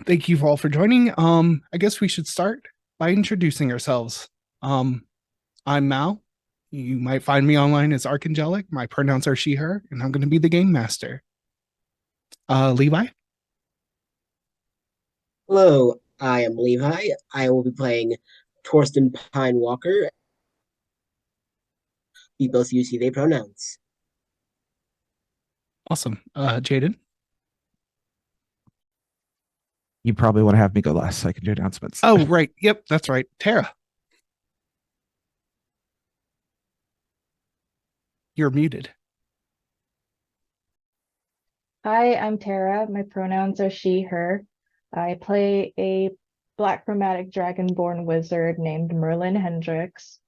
Thank you all for joining. I guess we should start by introducing ourselves. Um, I'm Mal. You might find me online as Archangelic. My pronouns are she, her, and I'm going to be the game master. Levi. Hello, I am Levi. I will be playing Torsten Pine Walker. We both use he, they pronouns. Awesome. Jaden. You probably want to have me go last so I can do announcements. Oh, right. Yep, that's right. Tara, you're muted. Hi, I'm Tara. My pronouns are she, her. I play a black chromatic dragonborn wizard named Merlin Hendrix,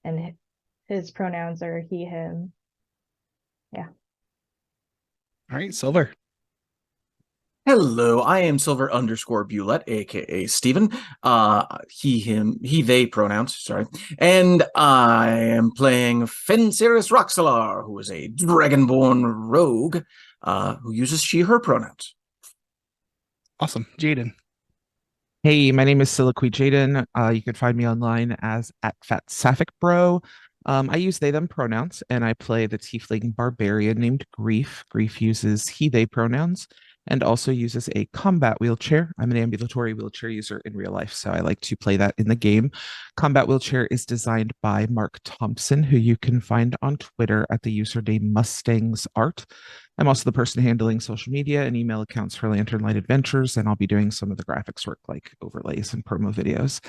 and his pronouns are he, him. Yeah. All right, Silver. Hello, I am Silver underscore Bulette, aka Steven. He, him, he, they pronouns, sorry. And I am playing Fensiris Roxalar, who is a dragonborn rogue, who uses she, her pronouns. Awesome. Jaden. Hey, my name is Siliqui Jaden. You can find me online as at Fat Sapphic Bro. I use they them pronouns, and I play the tiefling barbarian named Grief. Grief uses he they pronouns and also uses a combat wheelchair. I'm an ambulatory wheelchair user in real life, so I like to play that in the game. Combat wheelchair is designed by Mark Thompson, who you can find on Twitter at the username Mustangs Art. I'm also the person handling social media and email accounts for Lantern Light Adventures, and I'll be doing some of the graphics work like overlays and promo videos.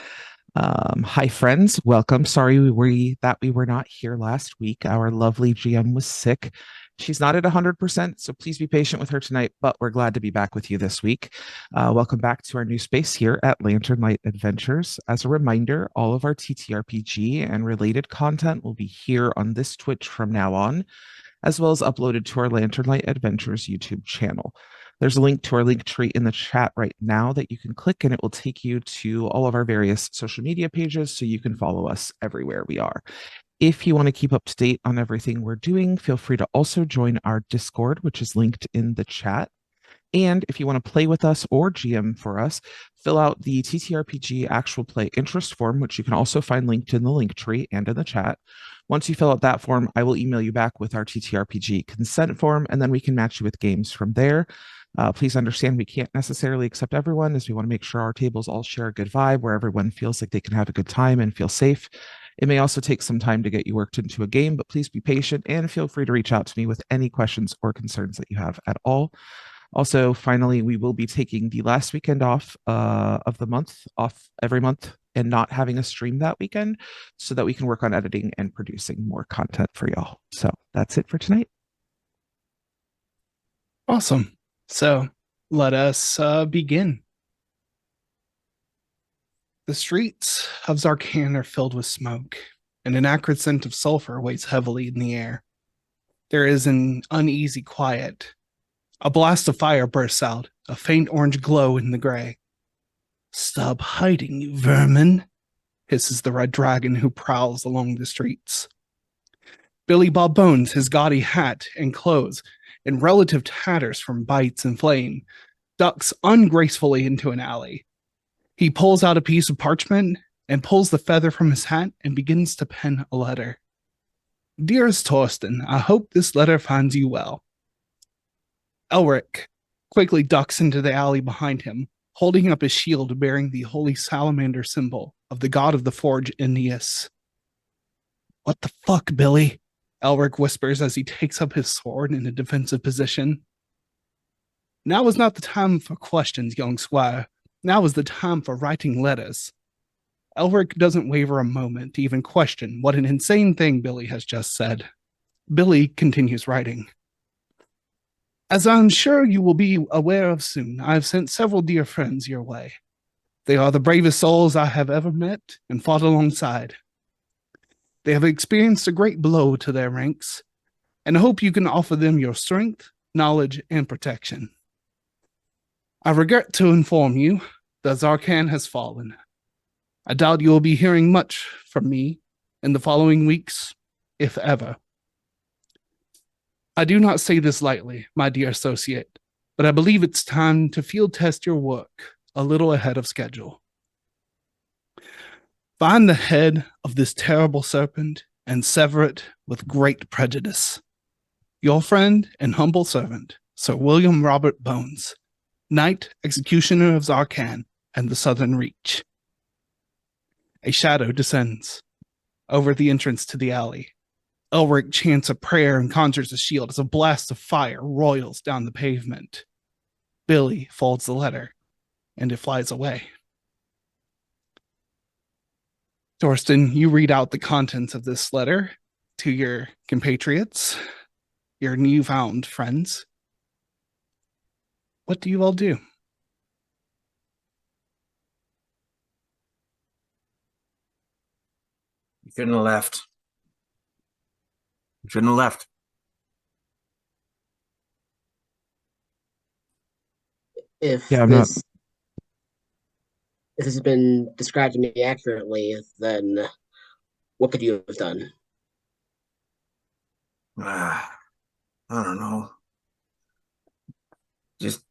Hi, friends. Welcome. Sorry we were not here last week. Our lovely GM was sick. She's not at 100%, so please be patient with her tonight, but we're glad to be back with you this week. Welcome back to our new space here at Lantern Light Adventures. As a reminder, all of our TTRPG and related content will be here on this Twitch from now on, as well as uploaded to our Lantern Light Adventures YouTube channel. There's a link to our link tree in the chat right now that you can click, and it will take you to all of our various social media pages so you can follow us everywhere we are. If you want to keep up to date on everything we're doing, feel free to also join our Discord, which is linked in the chat. And if you want to play with us or GM for us, fill out the TTRPG actual play interest form, which you can also find linked in the link tree and in the chat. Once you fill out that form, I will email you back with our TTRPG consent form, and then we can match you with games from there. Please understand we can't necessarily accept everyone, as we want to make sure our tables all share a good vibe where everyone feels like they can have a good time and feel safe. It may also take some time to get you worked into a game, but please be patient and feel free to reach out to me with any questions or concerns that you have at all. Also, finally, we will be taking the last weekend off of the month, off every month, and not having a stream that weekend so that we can work on editing and producing more content for y'all. So that's it for tonight. Awesome. So let us begin. The streets of Zarkan are filled with smoke, and an acrid scent of sulfur weighs heavily in the air. There is an uneasy quiet. A blast of fire bursts out, a faint orange glow in the gray. Stop hiding, you vermin, hisses the red dragon who prowls along the streets. Billy Bob Bones, his gaudy hat and clothes in relative tatters from bites and flame, ducks ungracefully into an alley. He pulls out a piece of parchment and pulls the feather from his hat and begins to pen a letter. Dearest Torsten, I hope this letter finds you well. Elric quickly ducks into the alley behind him, holding up his shield bearing the holy salamander symbol of the god of the forge, Aeneas. What the fuck, Billy? Elric whispers as he takes up his sword in a defensive position. Now is not the time for questions, young squire. Now is the time for writing letters. Elric doesn't waver a moment to even question what an insane thing Billy has just said. Billy continues writing. As I'm sure you will be aware of soon, I have sent several dear friends your way. They are the bravest souls I have ever met and fought alongside. They have experienced a great blow to their ranks, and I hope you can offer them your strength, knowledge, and protection. I regret to inform you that Zarkan has fallen. I doubt you will be hearing much from me in the following weeks, if ever. I do not say this lightly, my dear associate, but I believe it's time to field test your work a little ahead of schedule. Find the head of this terrible serpent and sever it with great prejudice. Your friend and humble servant, Sir William Robert Bones, Knight Executioner of Zarkan and the Southern Reach. A shadow descends over the entrance to the alley. Elric chants a prayer and conjures a shield as a blast of fire roils down the pavement. Billy folds the letter, and it flies away. Torsten, you read out the contents of this letter to your compatriots, your newfound friends. What do you all do? You shouldn't have left. You shouldn't have left. If Yeah, I'm not. this if this has been described to me accurately, then what could you have done? I don't know. Just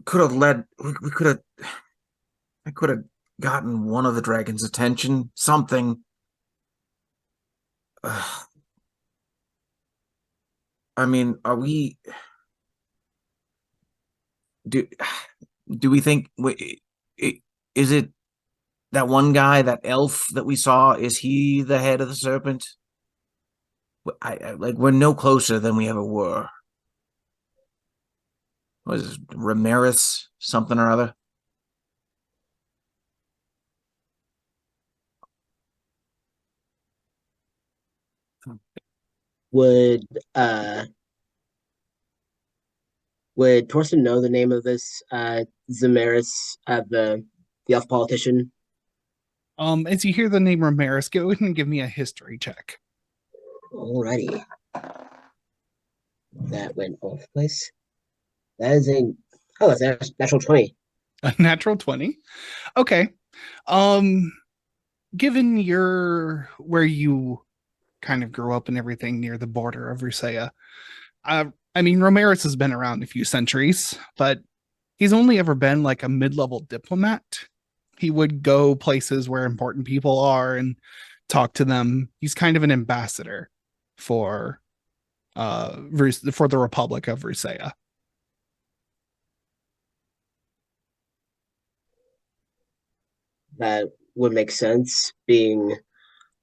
could have led. We could have. I could have gotten one of the dragon's attention. Something. I mean, are we? Do we think? Is it that one guy, that elf that we saw? Is he the head of the serpent? I like we're no closer than we ever were. What is it, Ramirez something or other? Would uh would Torsten know the name of this Zamaris, the elf politician? As you hear the name Ramirez, go ahead and give me a history check. Alrighty. That went both ways. That is that's a natural 20. A natural 20. Okay. Um, given your where you kind of grew up and everything near the border of Rusea, I mean, Ramirez has been around a few centuries, but he's only ever been like a mid-level diplomat. He would go places where important people are and talk to them. He's kind of an ambassador for for the Republic of Rusea. That would make sense, being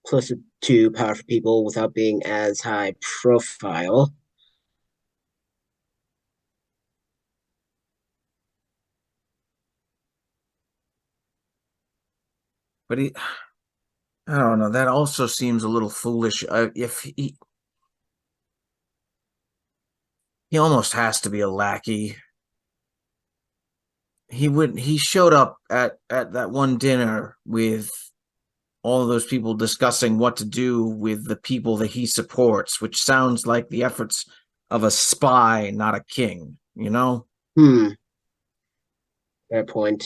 closer to powerful people without being as high profile. But I don't know. That also seems a little foolish. If he almost has to be a lackey. He showed up at that one dinner with all of those people discussing what to do with the people that he supports, which sounds like the efforts of a spy, not a king, you know? Fair point.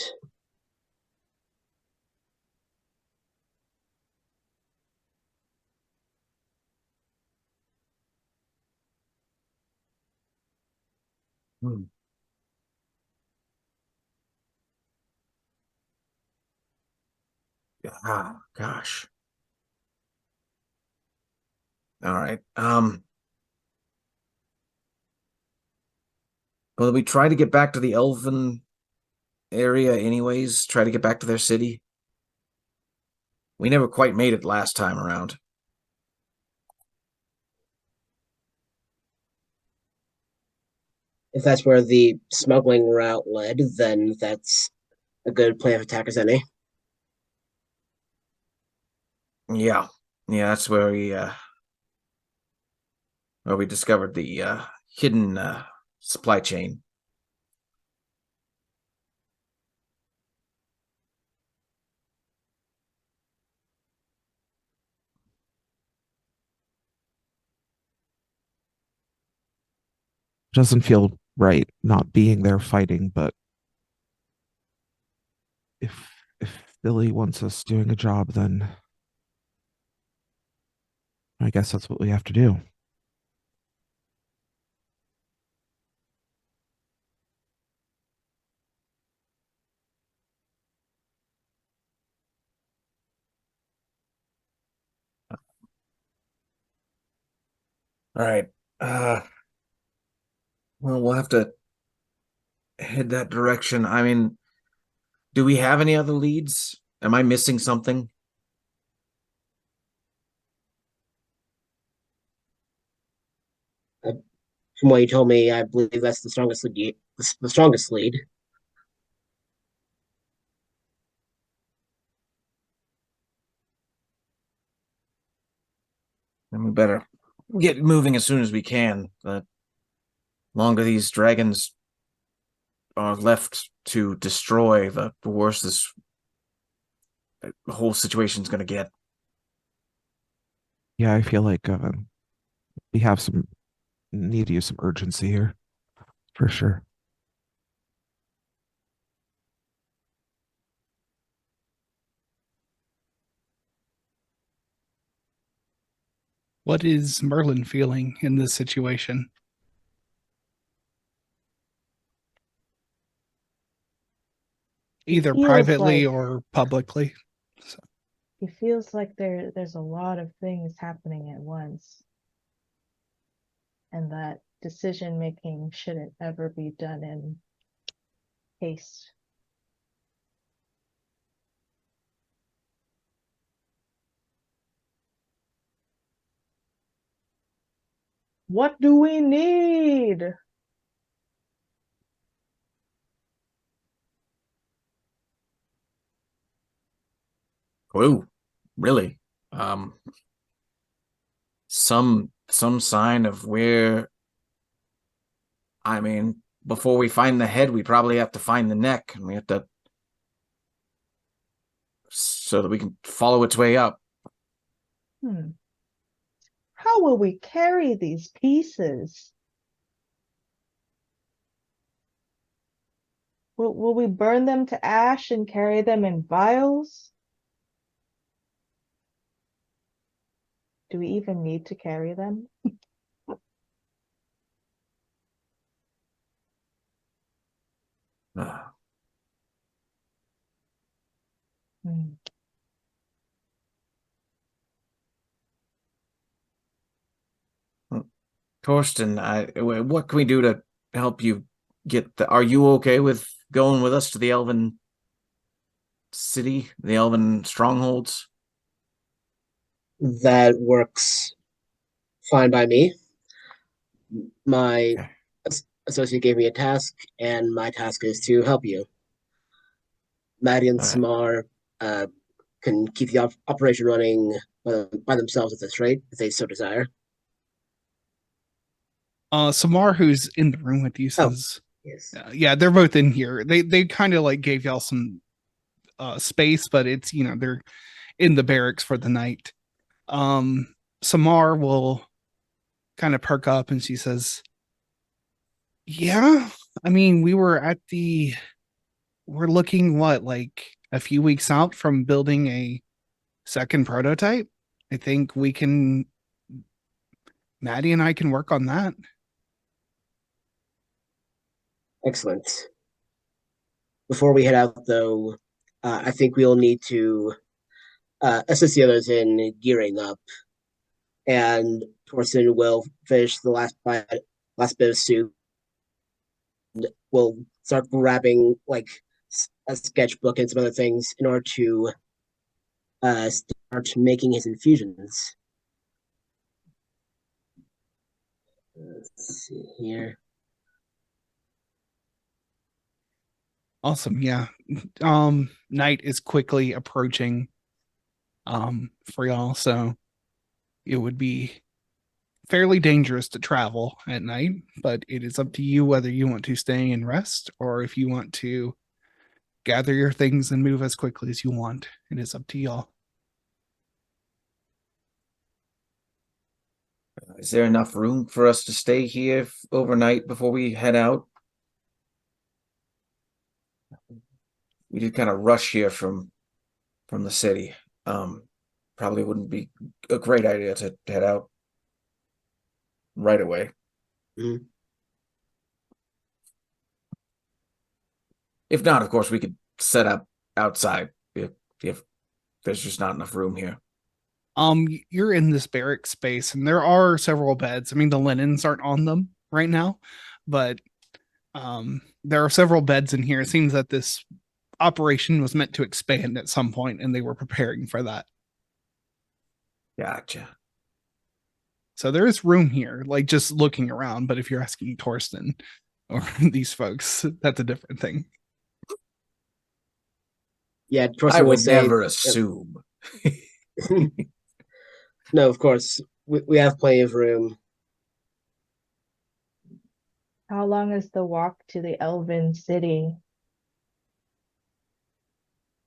Ah, gosh. All right. Well, we try to get back to the Elven area anyways, try to get back to their city. We never quite made it last time around. If that's where the smuggling route led, then that's a good plan of attack as any. Yeah. Yeah, that's where we discovered the hidden supply chain. Doesn't feel right not being there fighting, but if Billy wants us doing a job, then I guess that's what we have to do. All right. Well, we'll have to head that direction. I mean, do we have any other leads? Am I missing something? From what you told me, I believe that's the strongest lead. The strongest lead. Then we better get moving as soon as we can. The longer these dragons are left to destroy, the worse this whole situation's going to get. Yeah, I feel like we have some need to use some urgency here for sure. What is Merlin feeling in this situation? Either feels privately like- or publicly. So, He feels like there's a lot of things happening at once, and that decision making shouldn't ever be done in haste. What do we need? Clue, really? Um, some sign of where. I mean, before we find the head, we probably have to find the neck, and we have to so that we can follow its way up. How will we carry these pieces? Will we burn them to ash and carry them in vials? Do we even need to carry them? Uh, Hmm. Torsten, what can we do to help you get the? Are you okay with going with us to the Elven city, the Elven strongholds? That works fine by me. My associate gave me a task, and my task is to help you. Maddie and All right. Samar can keep the operation running by themselves at this rate, if they so desire. Samar, who's in the room with you, says, Yes. yeah, they're both in here. They kind of like gave y'all some space, but it's they're in the barracks for the night. Samar will kind of perk up and she says, yeah, I mean, we're looking like a few weeks out from building a second prototype. I think Maddie and I can work on that. Excellent. Before we head out, though, I think we'll need to assist the others in gearing up. And Torsten will finish the last bit of soup. We'll start grabbing like a sketchbook and some other things in order to start making his infusions. Let's see here. Awesome. Yeah. Night is quickly approaching for y'all, so it would be fairly dangerous to travel at night, but it is up to you whether you want to stay and rest or if you want to gather your things and move as quickly as you want. It is up to y'all. Is there enough room for us to stay here overnight before we head out? We did kind of rush here from the city. Probably wouldn't be a great idea to head out right away. Mhm. If not, of course, we could set up outside if there's just not enough room here. You're in this barrack space, and there are several beds. I mean, the linens aren't on them right now, but there are several beds in here. It seems that this operation was meant to expand at some point, and they were preparing for that. Gotcha. So there is room here, like just looking around. But if you're asking Torsten or these folks, that's a different thing. Yeah, I Torsten will would say, never assume. no, of course, we have plenty of room. How long is the walk to the Elven city?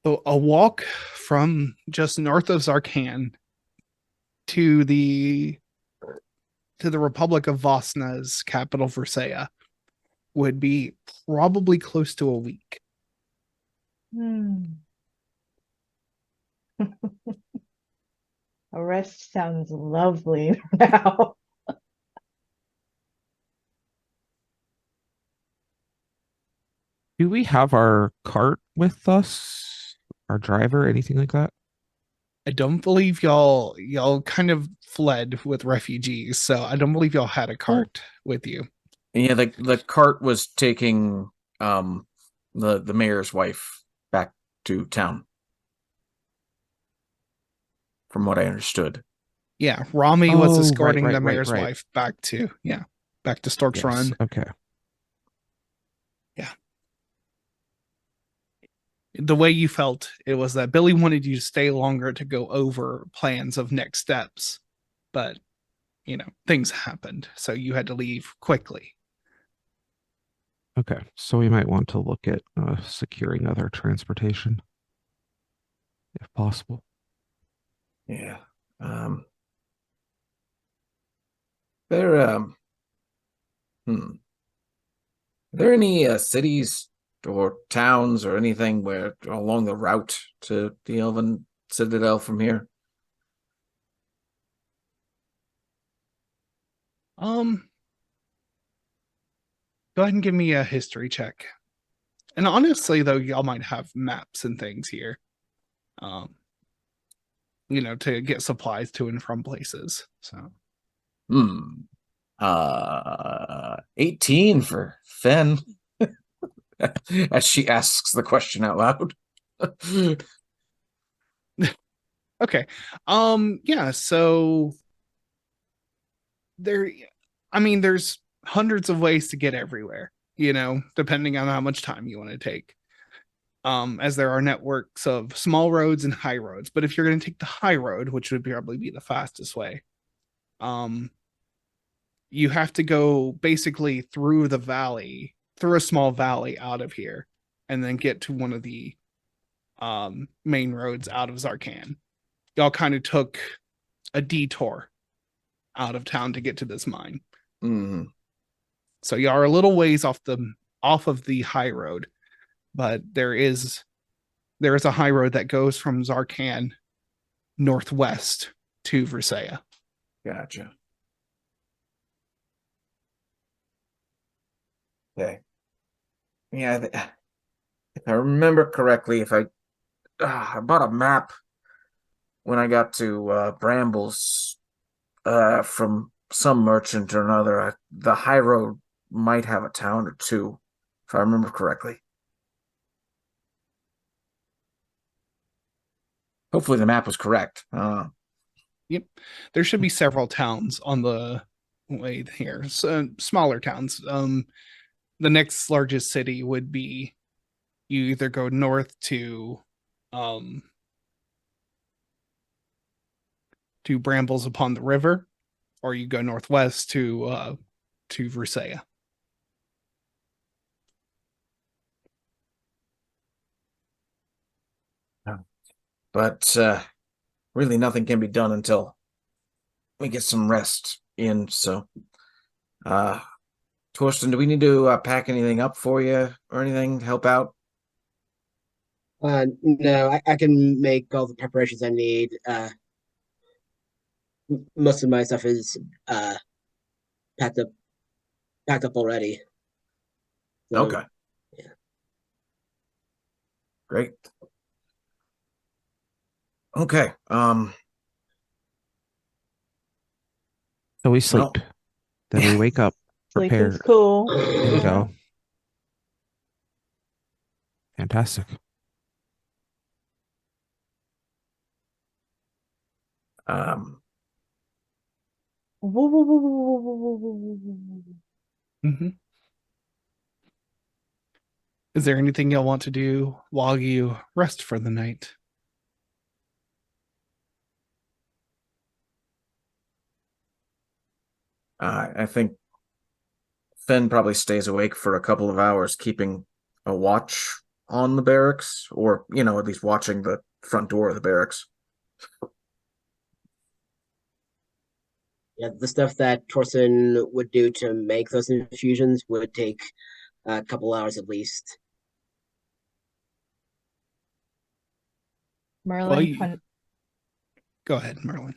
So a walk from just north of Zarkan to the Republic of Vosna's capital, Versailles, would be probably close to a week. Hmm. A rest sounds lovely now. Do we have our cart with us? Our driver, anything like that? I don't believe y'all kind of fled with refugees, so I don't believe y'all had a cart with you. Yeah, the cart was taking the mayor's wife back to town. From what I understood. Yeah, Rami was Oh, escorting the right, mayor's right. wife back to Stork's Yes. Run. Okay. The way you felt, it was that Billy wanted you to stay longer to go over plans of next steps, but things happened, so you had to leave quickly. Okay. So we might want to look at securing other transportation if possible. Yeah. There are there any cities or towns or anything where along the route to the Elven Citadel from here? Go ahead and give me a history check. And honestly, though, y'all might have maps and things here. To get supplies to and from places. So 18 for Fen. As she asks the question out loud. okay. Yeah, so there's hundreds of ways to get everywhere, depending on how much time you want to take. As there are networks of small roads and high roads. But if you're going to take the high road, which would probably be the fastest way, you have to go basically through the valley, through a small valley out of here, and then get to one of the main roads out of Zarkan. Y'all kind of took a detour out of town to get to this mine. So y'all are a little ways off of the high road, but there is a high road that goes from Zarkan northwest to Versailles. Gotcha. Okay. Yeah, if I remember correctly, if I bought a map when I got to Brambles from some merchant or another. The high road might have a town or two, if I remember correctly. Hopefully the map was correct. Yep. There should be several towns on the way here. So smaller towns. The next largest city would be you either go north to Brambles upon the river, or you go northwest to Versailles. But really nothing can be done until we get some rest in. So, Torsten, do we need to pack anything up for you or anything to help out? No, I can make all the preparations I need. Most of my stuff is packed up already. So, Okay. yeah. Great. Okay. So we sleep. Well. Then we wake up, Sleep prepare, is cool. and go. Fantastic. Um, hmm Is there anything you'll want to do while you rest for the night? I think Finn probably stays awake for a couple of hours, keeping a watch on the barracks, or, at least watching the front door of the barracks. Yeah, the stuff that Torsten would do to make those infusions would take a couple hours at least. Merlin Go ahead, Merlin.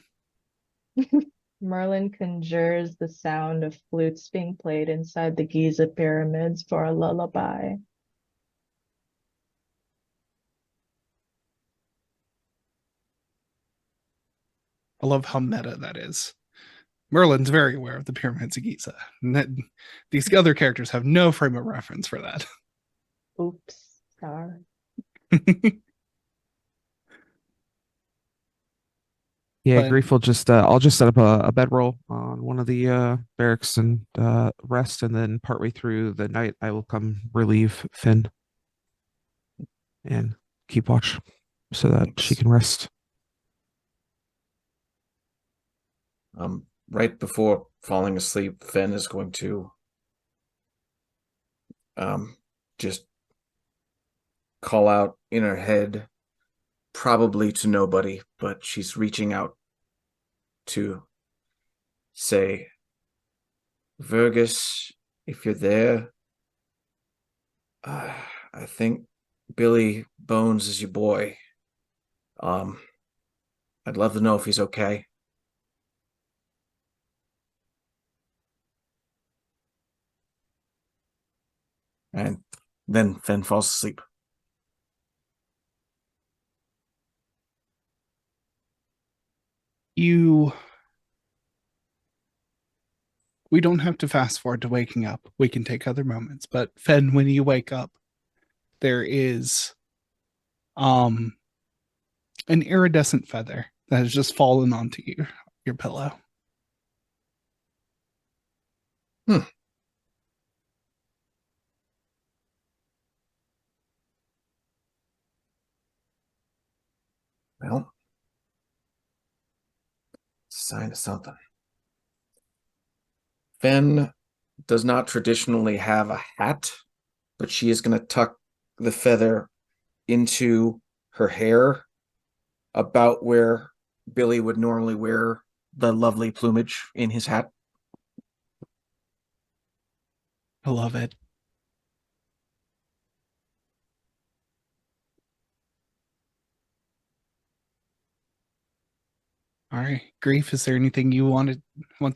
Merlin conjures the sound of flutes being played inside the Giza pyramids for a lullaby. I love how meta that is. Merlin's very aware of the pyramids of Giza. These other characters have no frame of reference for that. Oops, sorry. Yeah, But- Grief will just I'll just set up a bedroll on one of the barracks and rest, and then partway through the night I will come relieve Finn and keep watch so that she can rest. Right before falling asleep, Finn is going to just call out in her head, probably to nobody, but she's reaching out to say, Vergus, if you're there, I think Billy Bones is your boy. I'd love to know if he's okay. And then Finn falls asleep. We don't have to fast forward to waking up. We can take other moments. But Fen, when you wake up, there is an iridescent feather that has just fallen onto your pillow. Well, it's a sign of something. Fen does not traditionally have a hat, but she is going to tuck the feather into her hair about where Billy would normally wear the lovely plumage in his hat. I love it. All right. Grief, is there anything you want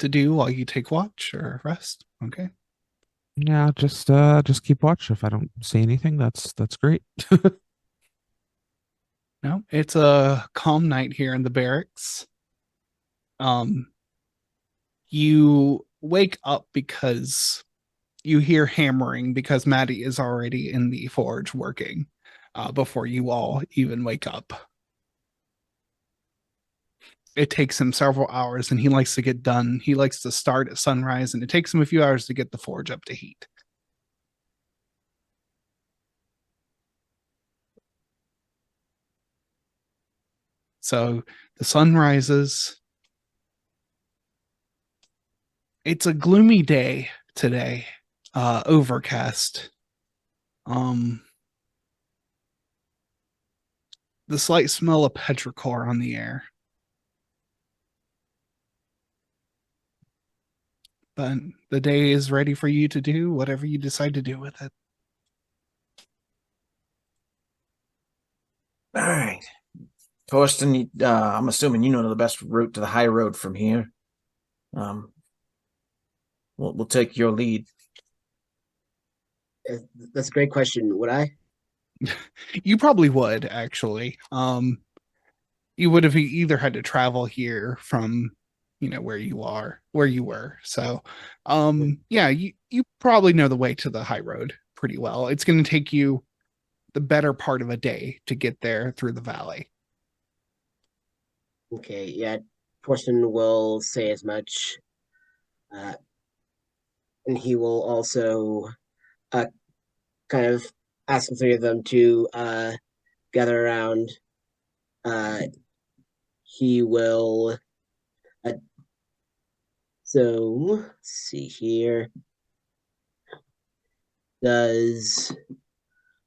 to do while you take watch or rest? Okay. Yeah, just keep watch. If I don't see anything, that's great. No, it's a calm night here in the barracks. You wake up because you hear hammering because Maddie is already in the forge working before you all even wake up. It takes him several hours and he likes to get done. He likes to start at sunrise and it takes him a few hours to get the forge up to heat. So the sun rises. It's a gloomy day today, overcast. The slight smell of petrichor on the air. But the day is ready for you to do whatever you decide to do with it. All right. Torsten, I'm assuming you know the best route to the high road from here. We'll take your lead. That's a great question. Would I? You probably would, actually. You would have either had to travel here from where you were. So yeah, you probably know the way to the high road pretty well. It's going to take you the better part of a day to get there through the valley. Okay, yeah, Torsten will say as much. And he will also uh, kind of ask the three of them to gather around. He will. So let's see here. Does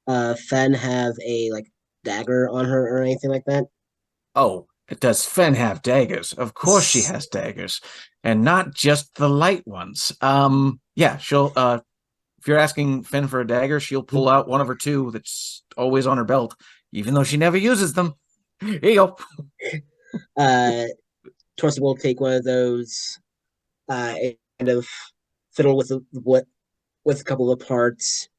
Fen have a like dagger on her or anything like that? Oh, does Fen have daggers? Of course she has daggers, and not just the light ones. Yeah, she'll. If you're asking Fen for a dagger, she'll pull out one of her two that's always on her belt, even though she never uses them. Here you go. Torsten will take one of those, and kind of fiddle with with a couple of parts,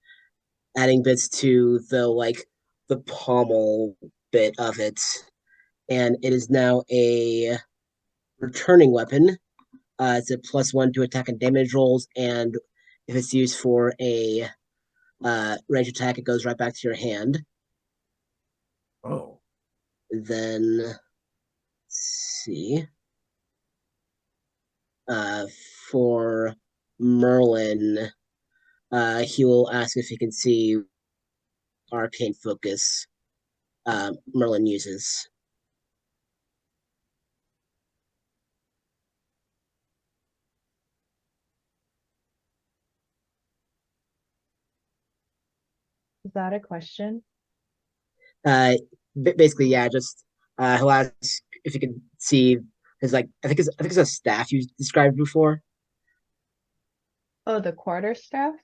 adding bits to the pommel bit of it, and it is now a returning weapon. It's a +1 to attack and damage rolls, and if it's used for a range attack, it goes right back to your hand. Oh, Then let's see. For Merlin, he will ask if he can see arcane focus Merlin uses. Is that a question? Uh, Basically, yeah, just he'll ask if you can see his I think it's a staff you described before. Oh, the quarterstaff?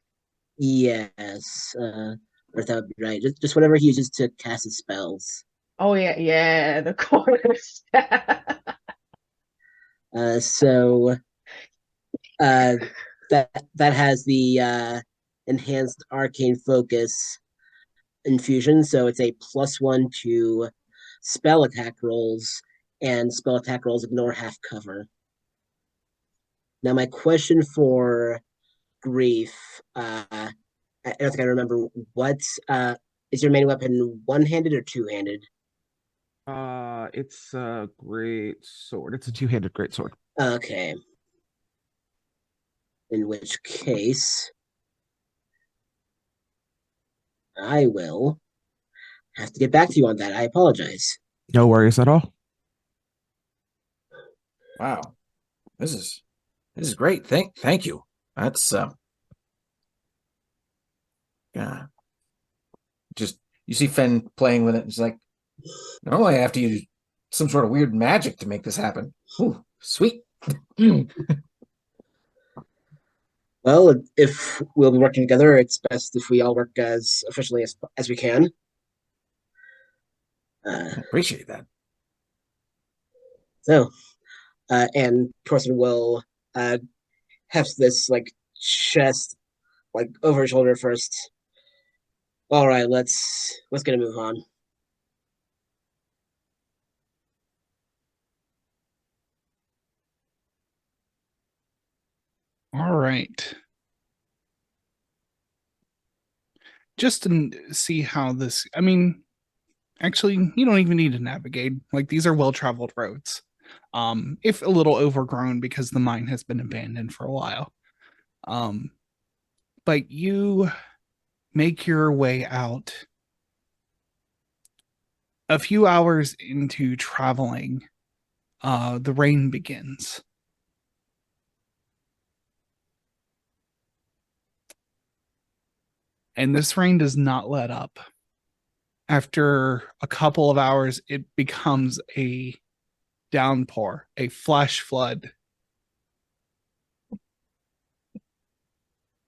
Yes, or if that would be right. Just whatever he uses to cast his spells. Oh yeah, yeah, the quarterstaff. So that has the enhanced arcane focus infusion, so it's a +1 to spell attack rolls, and spell attack rolls ignore half cover. Now, my question for Grief, I don't think I remember what is your main weapon, one-handed or two-handed? It's a great sword. It's a two-handed great sword. Okay. In which case, I will have to get back to you on that. I apologize. No worries at all. wow. This is great. Thank you. That's yeah. Just you see Fen playing with it. It's like, normally I have to use some sort of weird magic to make this happen. Ooh, sweet. Well, if we'll be working together, it's best if we all work as efficiently as we can. Appreciate that. So, and Torsten will have this chest over his shoulder first. All right, let's get a move on. All right. Just to see how this, I mean, actually, you don't even need to navigate. Like these are well-traveled roads. If a little overgrown because the mine has been abandoned for a while. But you make your way out. A few hours into traveling, the rain begins. And this rain does not let up. After a couple of hours, it becomes a downpour, a flash flood.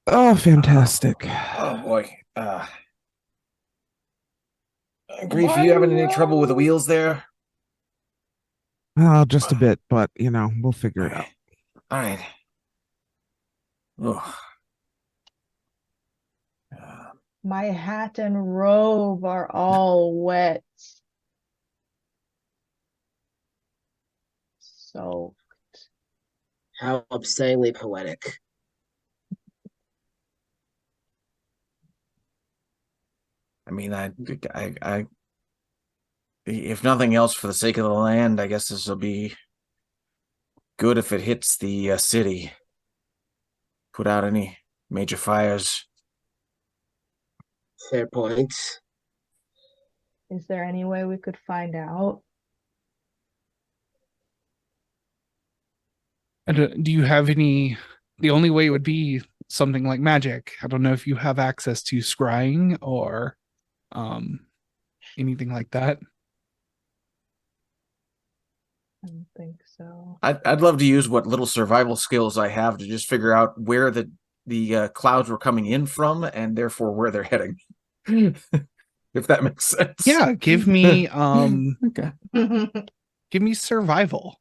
Oh, fantastic. Oh boy. Grief, are you having any trouble with the wheels there? Just a bit, but we'll figure it out. All right. Oh. Uh, My hat and robe are all wet. Soaked. How upsettingly poetic. I mean, if nothing else, for the sake of the land, I guess this will be good if it hits the city. Put out any major fires. Fair point. Is there any way we could find out? And do you have any? The only way would be something like magic. I don't know if you have access to scrying or um anything like that. I don't think so. I'd love to use what little survival skills I have to just figure out where the clouds were coming in from, and therefore where they're heading. If that makes sense. Yeah, give me Okay. give me survival.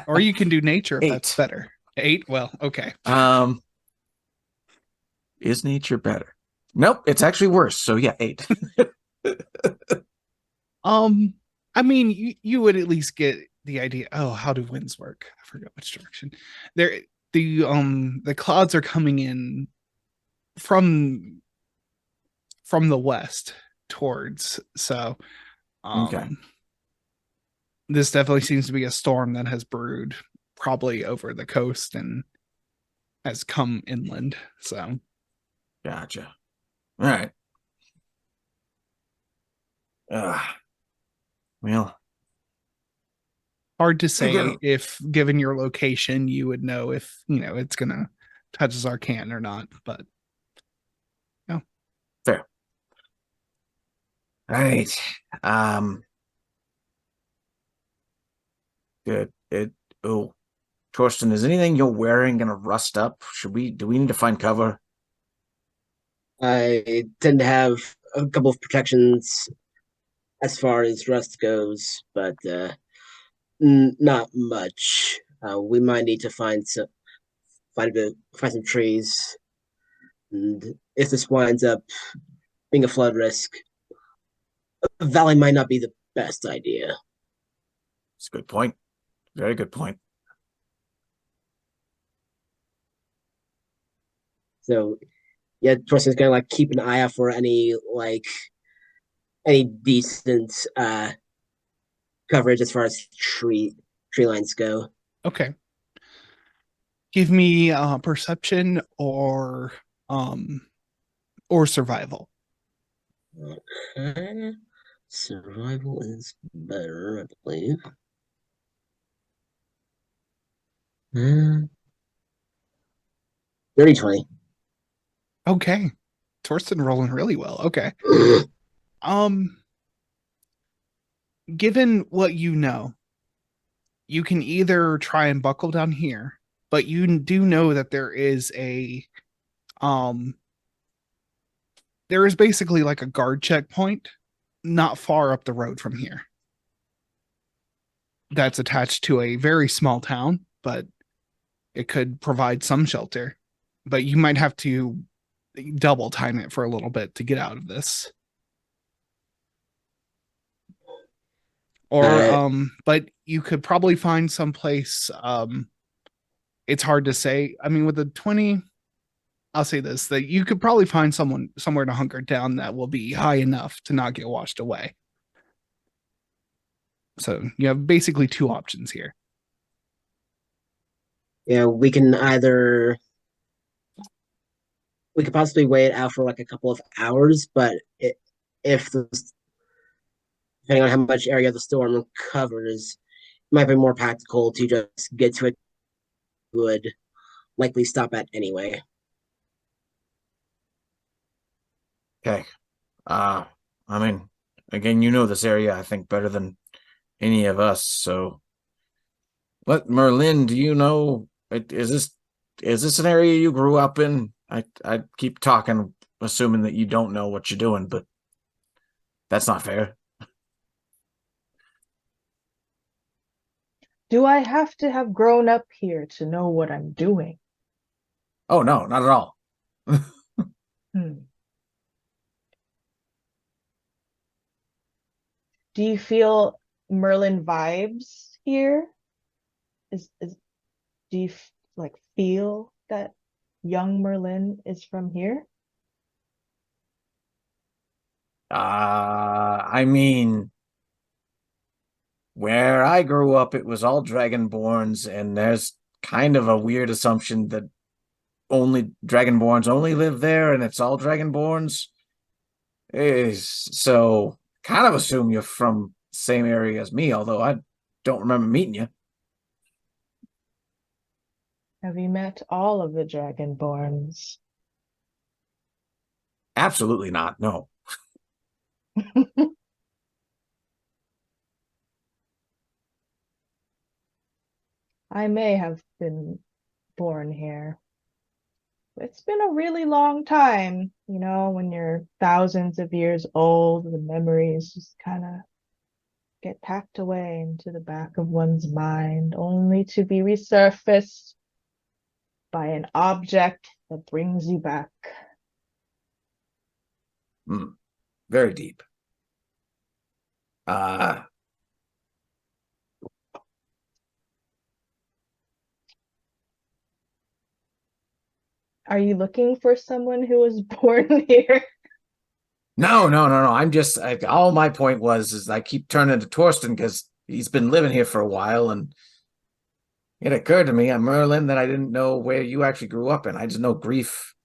Or you can do nature if that's 8. better. 8? Well, okay. Is nature better? Nope, it's actually worse. So yeah, 8. I mean, you would at least get the idea. Oh, how do winds work? I forgot which direction. The clouds are coming in from the west towards. So Okay. this definitely seems to be a storm that has brewed probably over the coast and has come inland. So Gotcha. All right. Well, hard to say if given your location you would know if it's gonna touch Zarkan or not, but fair. All right. Good. Oh, Torsten, is anything you're wearing gonna rust up? Do we need to find cover? I tend to have a couple of protections as far as rust goes, but not much. We might need to find some trees, and if this winds up being a flood risk, a valley might not be the best idea. It's a good point. Very good point. So, yeah, Torsten's gonna like keep an eye out for any decent coverage as far as tree lines go. okay. Give me perception or survival. Okay. Survival is better, I believe. 30-20. Okay. Torsten rolling really well. Okay. Um Given what you know, you can either try and buckle down here, but you do know that um there is basically like a guard checkpoint not far up the road from here. That's attached to a very small town, but it could provide some shelter. But you might have to double time it for a little bit to get out of this. Or but you could probably find someplace it's hard to say. I mean, with the 20, I'll say this, that you could probably find somewhere to hunker down that will be high enough to not get washed away. So you have basically two options here. Yeah, we could possibly wait out for like a couple of hours, but if depending on how much area the storm covers, it might be more practical to just get to it. Would likely stop at anyway. Okay. I mean, again, you know this area, I think, better than any of us. So, Merlin, do you know? Is this an area you grew up in? I keep talking, assuming that you don't know what you're doing, but that's not fair. Do I have to have grown up here to know what I'm doing? Oh no, not at all. Hmm. Do you feel Merlin vibes here? is do you like feel that young Merlin is from here? I mean, where I grew up, it was all Dragonborns, and there's kind of a weird assumption that only Dragonborns only live there, and it's all Dragonborns. Is so kind of assume you're from the same area as me, although I don't remember meeting you. Have you met all of the Dragonborns? Absolutely not. No. I may have been born here. It's been a really long time, you know, when you're thousands of years old, the memories just kind of get packed away into the back of one's mind, only to be resurfaced by an object that brings you back. Very deep. Are you looking for someone who was born here? No. I'm just all my point is I keep turning to Torsten because he's been living here for a while, and it occurred to me, I'm Merlin, that I didn't know where you actually grew up in. I just know Grief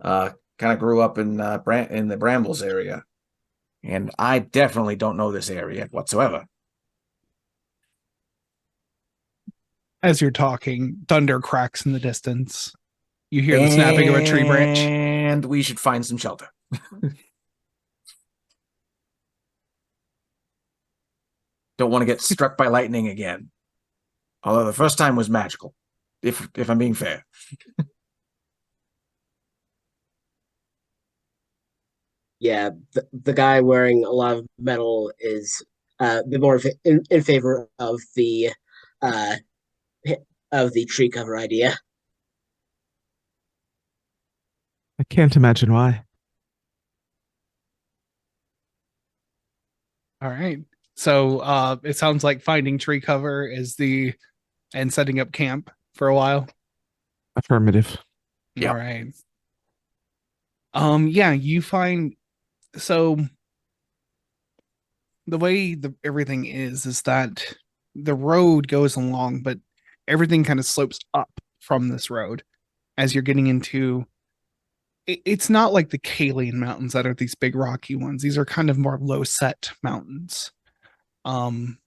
kind of grew up in the Brambles area, and I definitely don't know this area whatsoever. As you're talking, thunder cracks in the distance. You hear the snapping of a tree branch. And we should find some shelter. Don't want to get struck by lightning again. Although the first time was magical, if I'm being fair. Yeah, the guy wearing a lot of metal is a bit more in favor uh, of the tree cover idea. I can't imagine why. All right. So it sounds like finding tree cover is and setting up camp for a while. Affirmative. Yeah. All right. Yeah, you find so the way everything is that the road goes along, but everything kind of slopes up from this road as you're getting into it's not like the Kalian mountains that are these big rocky ones. These are kind of more low set mountains. And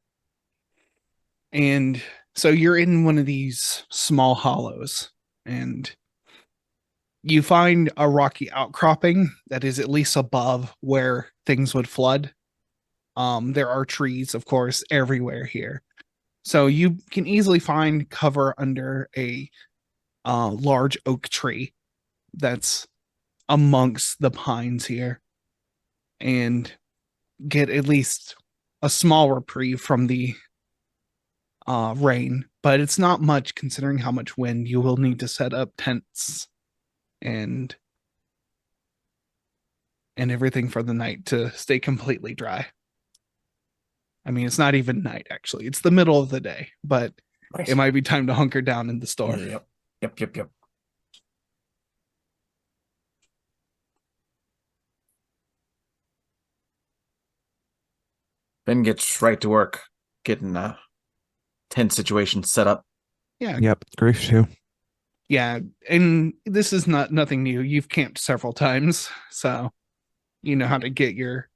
so you're in one of these small hollows, and you find a rocky outcropping that is at least above where things would flood. There are trees, of course, everywhere here. So you can easily find cover under a large oak tree that's amongst the pines here and get at least a small reprieve from the rain, but it's not much considering how much wind. You will need to set up tents and everything for the night to stay completely dry. I mean, it's not even night, actually. It's the middle of the day, but Right. it might be time to hunker down in the store. Yep. Ben gets right to work getting a tent situation set up. Yeah. Yep. Grief too. Yeah. And this is nothing new. You've camped several times, so you know how to get your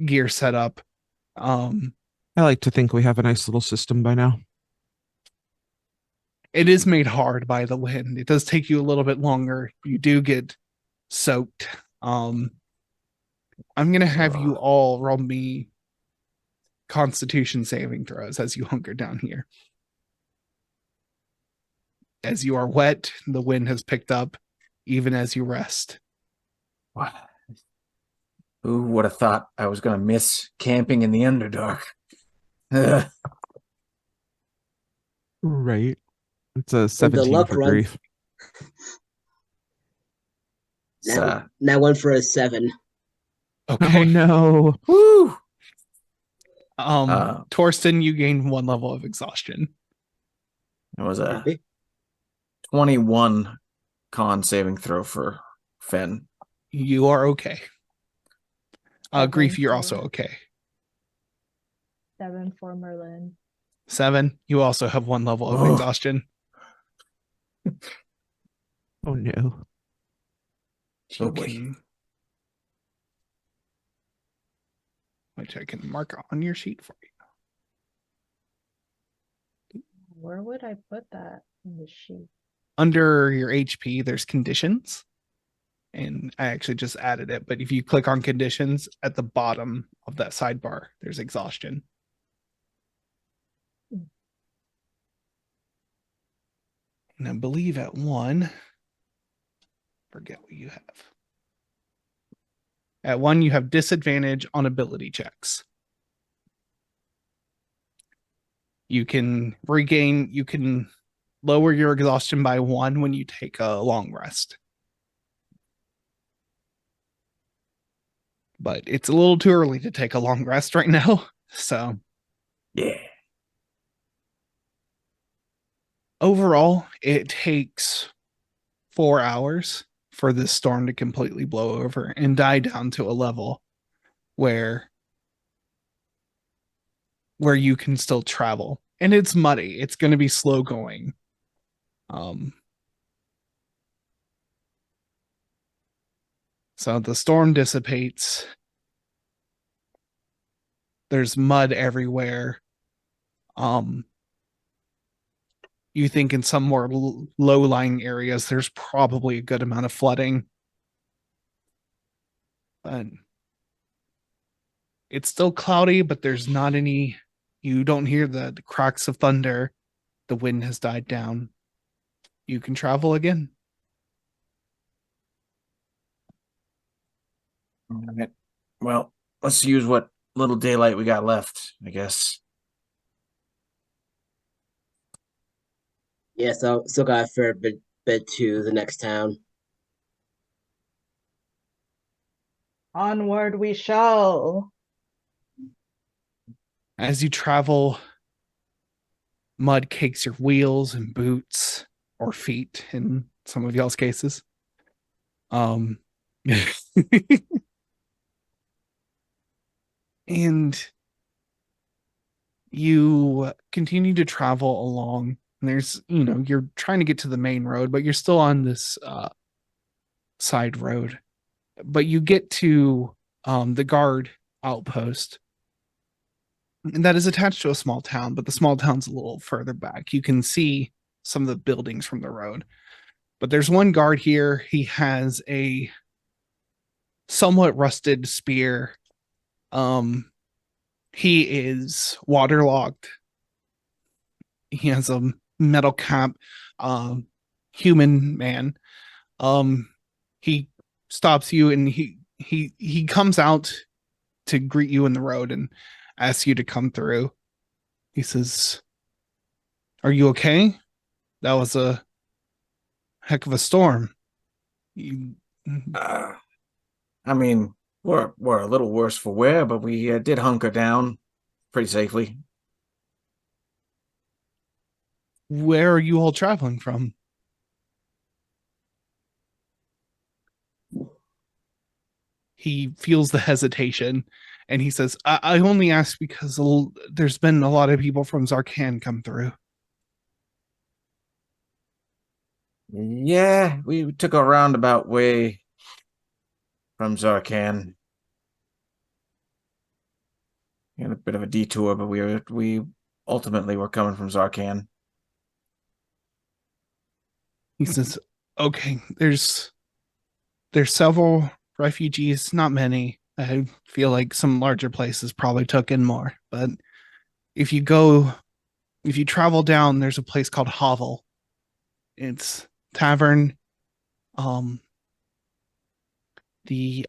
gear set up. I like to think we have a nice little system by now. It is made hard by the wind. It does take you a little bit longer. You do get soaked. I'm gonna have you all roll me Constitution saving throws as you hunker down here. As you are wet, the wind has picked up, even as you rest. What? Who would have thought I was going to miss camping in the Underdark? Right. It's a 17 luck for run. Grief. Now one for a 7. Okay. Oh no. Woo! Torsten, you gain 1 level of exhaustion. It was a Happy. 21 con saving throw for Finn. You are okay. Grief, Seven you're for- also okay. 7 for Merlin. 7, you also have 1 level of Oh. exhaustion. Oh no. You Oh, boy. can, which I can mark on your sheet for you. Where would I put that in the sheet? Under your HP, there's conditions. And I actually just added it, but if you click on conditions at the bottom of that sidebar, there's exhaustion. And I believe at 1, forget what you have. At 1, you have disadvantage on ability checks. You can lower your exhaustion by 1 when you take a long rest. But it's a little too early to take a long rest right now. So Yeah. overall, it takes 4 hours for this storm to completely blow over and die down to a level where you can still travel. And it's muddy. It's going to be slow going. So the storm dissipates. There's mud everywhere. You think in some more low-lying areas, there's probably a good amount of flooding. But it's still cloudy, but there's not any, you don't hear the cracks of thunder. The wind has died down. You can travel again. All right. Well, let's use what little daylight we got left, I guess. Yeah, so still got a fair bit to the next town. Onward we shall. As you travel, mud cakes your wheels and boots or feet in some of y'all's cases. And you continue to travel along. And there's, you're trying to get to the main road, but you're still on this side road. But you get to the guard outpost. And that is attached to a small town, but the small town's a little further back. You can see some of the buildings from the road. But there's one guard here. He has a somewhat rusted spear. He is waterlogged. He has a metal cap, human man. He stops you and he comes out to greet you in the road and asks you to come through. He says, "Are you okay? That was a heck of a storm." You, I mean, we're a little worse for wear, but we did hunker down pretty safely. where are you all traveling from? He feels the hesitation and he says, I only ask because there's been a lot of people from Zarkan come through. Yeah, we took a roundabout way from Zarkan. And a bit of a detour, but we ultimately were coming from Zarkan. He says, okay, there's several refugees, not many. I feel like some larger places probably took in more, but if you travel down, there's a place called Hovel. It's tavern. The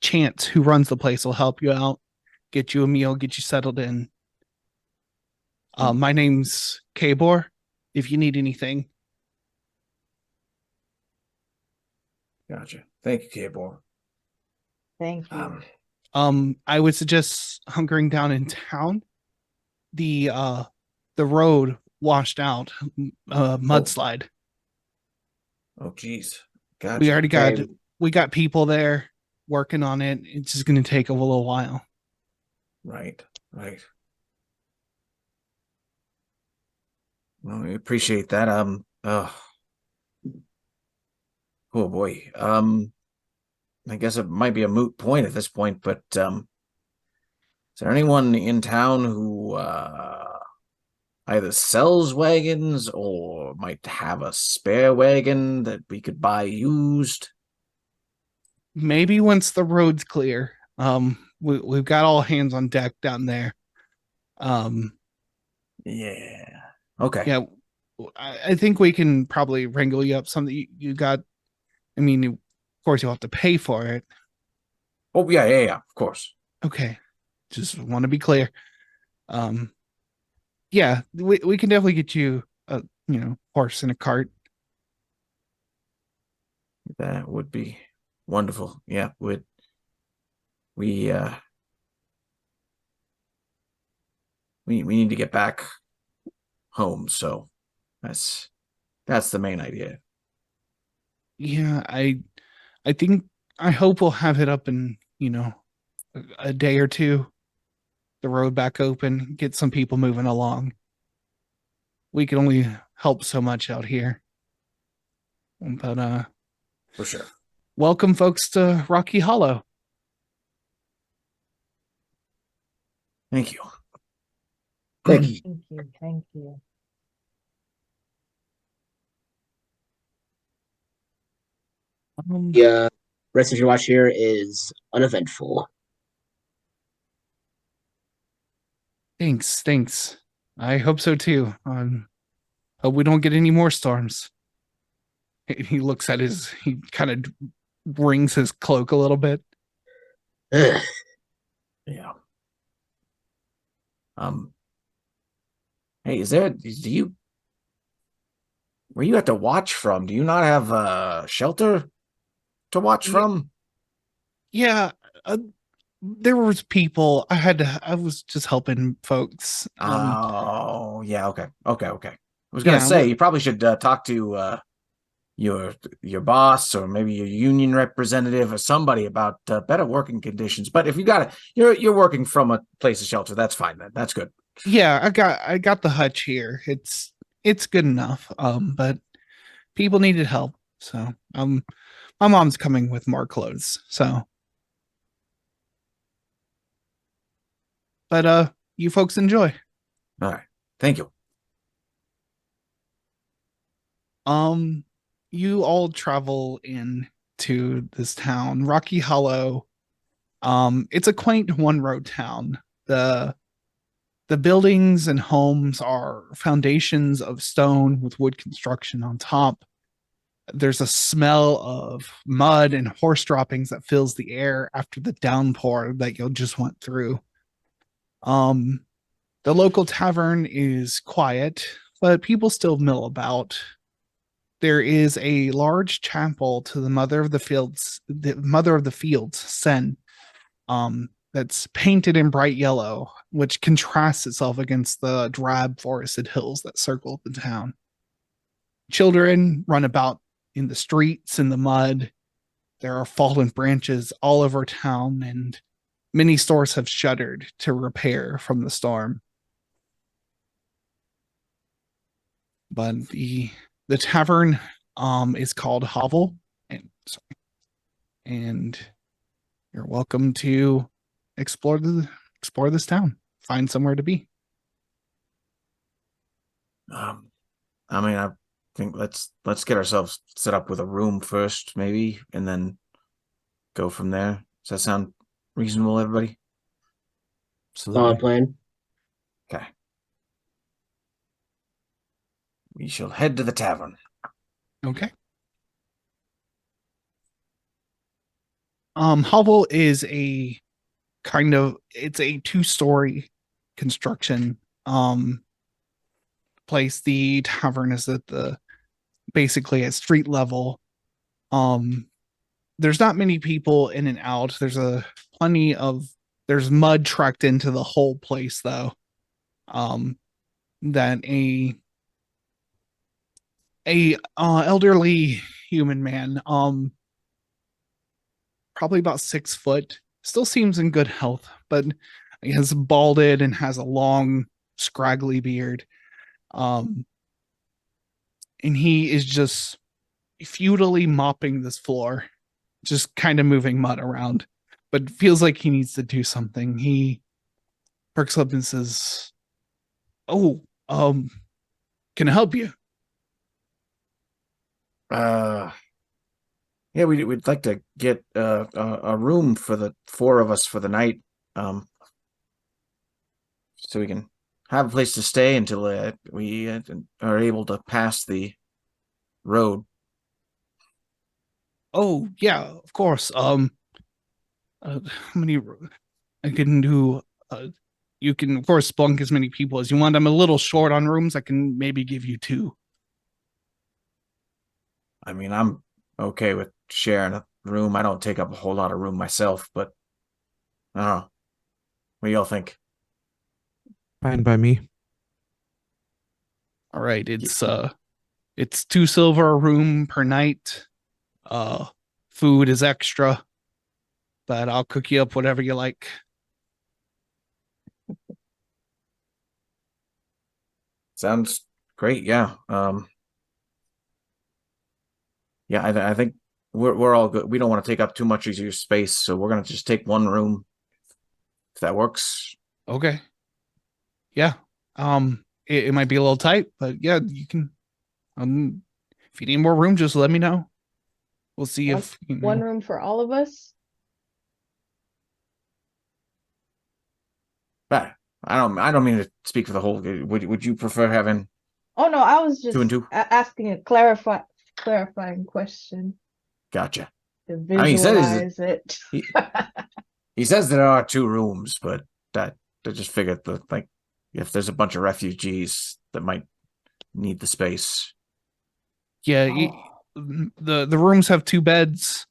Chance, who runs the place, will help you out, get you a meal, get you settled in. My name's Kabor. If you need anything. Gotcha. Thank you, Kabor. Thank you. I would suggest hunkering down in town. the road washed out, mudslide. Oh, geez. We Gotcha. already got Okay. we got people there working on it. It's just going to take a little while. Right. Well, we appreciate that. Oh boy. I guess it might be a moot point at this point, but is there anyone in town who either sells wagons or might have a spare wagon that we could buy used? Maybe once the road's clear. We've got all hands on deck down there. Yeah. Okay. Yeah, I think we can probably wrangle you up something. You got, I mean, of course you'll have to pay for it. Oh, yeah, of course. Okay, just want to be clear. Yeah, we can definitely get you a horse and a cart. That would be wonderful. Yeah, we we need to get back home, so that's the main idea. Yeah, I think I hope we'll have it up in a day or two. The road back open, get some people moving along. We can only help so much out here. But For sure. welcome folks to Rocky Hollow. Thank you. Thank you. Thank you. Thank you. The rest of your watch here is uneventful. Thanks. I hope so too. Hope we don't get any more storms. He looks at he kind of wrings his cloak a little bit. Ugh. Yeah. Hey, where you at to watch from? Do you not have a shelter to watch Yeah. from? Yeah, there was people. I was just helping folks. Oh, yeah, okay. I was gonna Yeah, say you probably should talk to your boss or maybe your union representative or somebody about better working conditions. But if you got it, you're working from a place of shelter. That's fine then. That's good. yeah, I got the hutch here. It's good enough. But people needed help, so my mom's coming with more clothes. So, but you folks enjoy. All right. Thank you. You all travel into this town, Rocky Hollow. It's a quaint one road town. The buildings and homes are foundations of stone with wood construction on top. There's a smell of mud and horse droppings that fills the air after the downpour that you just went through. The local tavern is quiet, but people still mill about. There is a large chapel to the mother of the fields, Sen, that's painted in bright yellow, which contrasts itself against the drab forested hills that circle the town. Children run about in the streets in the mud. There are fallen branches all over town, and many stores have shuttered to repair from the storm. But the tavern is called Hovel, and you're welcome to explore this town, find somewhere to be. I mean, I think let's get ourselves set up with a room first, maybe, and then go from there. Does that sound reasonable, everybody? Solid plan. Okay. We shall head to the tavern. Okay. Hovel is a it's a 2-story construction place. The tavern is at basically at street level. There's not many people in and out. There's mud tracked into the whole place though. that a elderly human man, probably about 6 foot, still seems in good health, but he has balded and has a long, scraggly beard. Um, and he is just futilely mopping this floor, just kind of moving mud around, but feels like he needs to do something. He perks up and says, "Oh, can I help you?" Yeah, we'd like to get a room for the 4 of us for the night, so we can have a place to stay until we are able to pass the road. Oh, yeah, of course. How many? I can do. You can, of course, spunk as many people as you want. I'm a little short on rooms. I can maybe give you 2. I mean, I'm okay with sharing a room. I don't take up a whole lot of room myself, but I don't know. What do y'all think? Fine by me. All right, it's 2 silver a room per night. Food is extra, but I'll cook you up whatever you like. Sounds great. Yeah. Yeah, I think we're all good. We don't want to take up too much of your space, so we're gonna just take one room if that works. Okay. Yeah. It might be a little tight, but yeah, you can. If you need more room, just let me know. We'll see One, if you one know. room for all of us. But I don't mean to speak for the whole. Would you prefer having Oh no, I was 2 and just 2? asking a clarifying question Gotcha. to I mean, visualize it. he says there are 2 rooms, but that I just figured that, like, if there's a bunch of refugees that might need the space. Yeah, the rooms have 2 beds.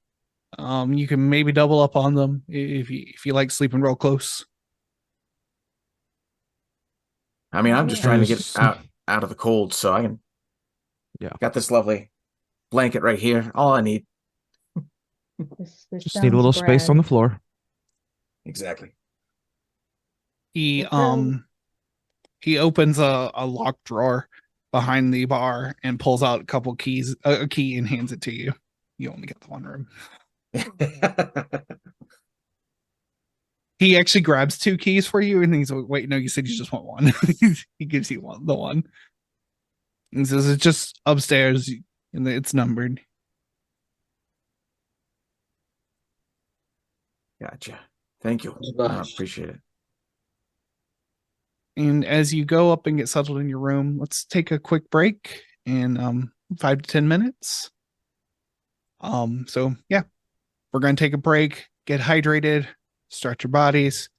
You can maybe double up on them if you like sleeping real close. I mean, I'm just trying to get There's- out of the cold, so I can. Yeah. Got this lovely blanket right here. All I need. This Just need a little space on the floor. Exactly. He Okay. he opens a locked drawer behind the bar and pulls out a couple keys, a key, and hands it to you. You only get the one room. He actually grabs 2 keys for you, and he's like, "Wait, no, you said you just want one." He gives you the one. And says it's just upstairs, and it's numbered. Gotcha. Thank you. Much. Appreciate it. And as you go up and get settled in your room, let's take a quick break in 5 to 10 minutes. So yeah, we're gonna take a break, get hydrated, stretch your bodies,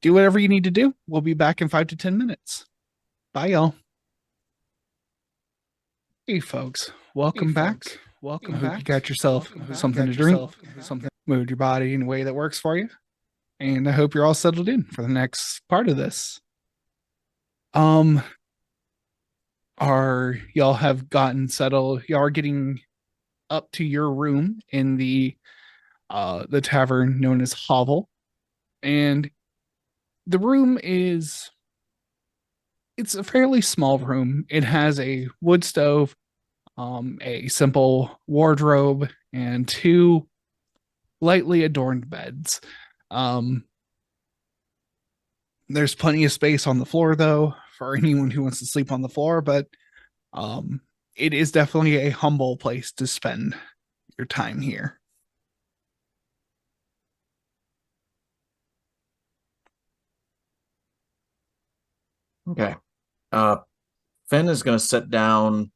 do whatever you need to do. We'll be back in 5 to 10 minutes. Bye, y'all. Hey, folks, welcome back. Welcome back. You got yourself something to drink, something moved your body in a way that works for you. And I hope you're all settled in for the next part of this. Are y'all have gotten settled? Y'all are getting up to your room in the tavern known as Hovel. And the room is it's a fairly small room. It has a wood stove, a simple wardrobe, and 2 lightly adorned beds. There's plenty of space on the floor though for anyone who wants to sleep on the floor, but it is definitely a humble place to spend your time here. Okay. Fenn is gonna set down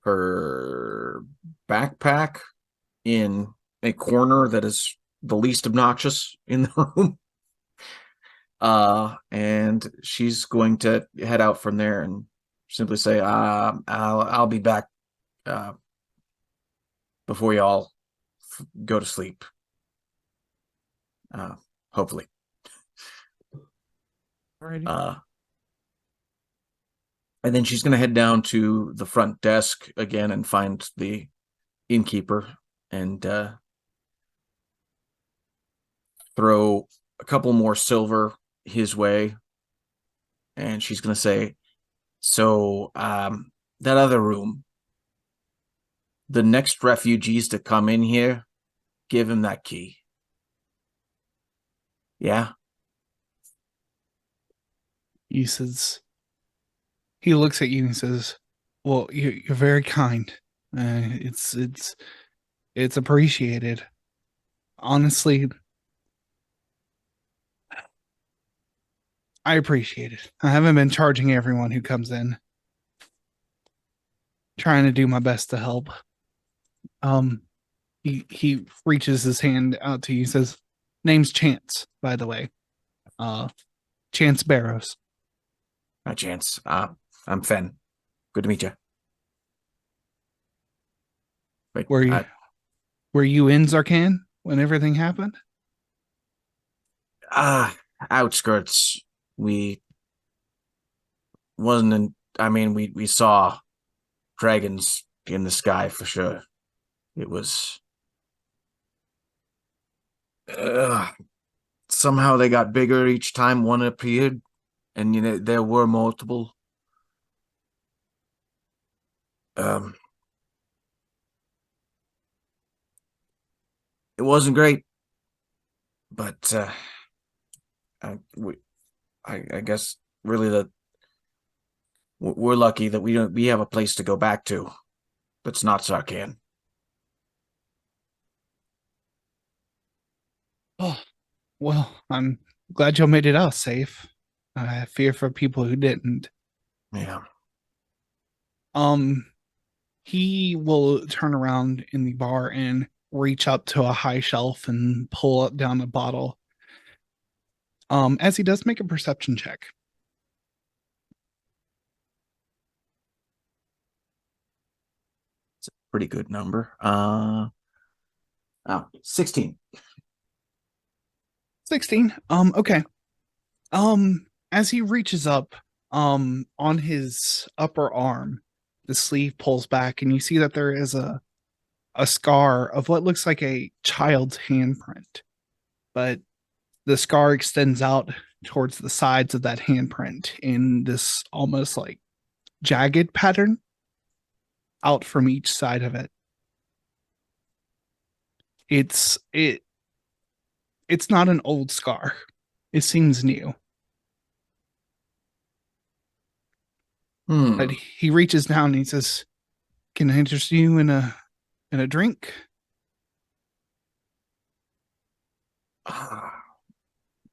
her backpack in a corner that is the least obnoxious in the room. And she's going to head out from there and simply say, I'll be back before y'all go to sleep. Hopefully. Alrighty. And then she's going to head down to the front desk again and find the innkeeper and throw a couple more silver his way. And she's going to say, so that other room, the next refugees to come in here, give him that key. Yeah? He says, he looks at you and says, well, you're very kind. It's appreciated. Honestly, I appreciate it. I haven't been charging everyone who comes in. Trying to do my best to help. He reaches his hand out to you. He says, name's Chance, by the way. Chance Barrows. Hi, Chance. I'm Fen. Good to meet you. Wait, Were you in Zarkan when everything happened? Outskirts. We wasn't in. I mean, we saw dragons in the sky for sure. It was. Somehow they got bigger each time one appeared, and there were multiple. It wasn't great, but I guess really that we're lucky that we have a place to go back to that's not Zarkan. Oh, well, I'm glad y'all made it out safe. I fear for people who didn't. Yeah. He will turn around in the bar and reach up to a high shelf and pull down a bottle. As he does, make a perception check. It's a pretty good number. 16. 16. Okay. As he reaches up, on his upper arm, the sleeve pulls back and you see that there is a scar of what looks like a child's handprint. But the scar extends out towards the sides of that handprint in this almost like jagged pattern out from each side of it. It's not an old scar. It seems new. But he reaches down and he says, "Can I interest you in a drink?"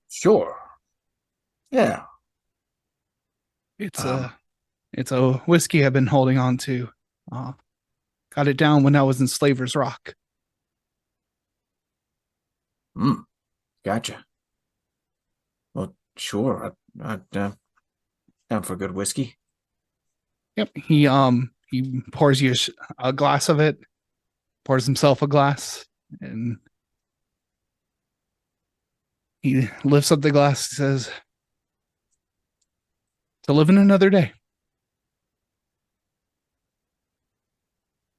Sure. Yeah. It's a whiskey I've been holding on to. Got it down when I was in Slaver's Rock. Gotcha. Well, sure. I'm down for good whiskey. Yep. He pours you a glass of it, pours himself a glass, and he lifts up the glass and says, "To live in another day."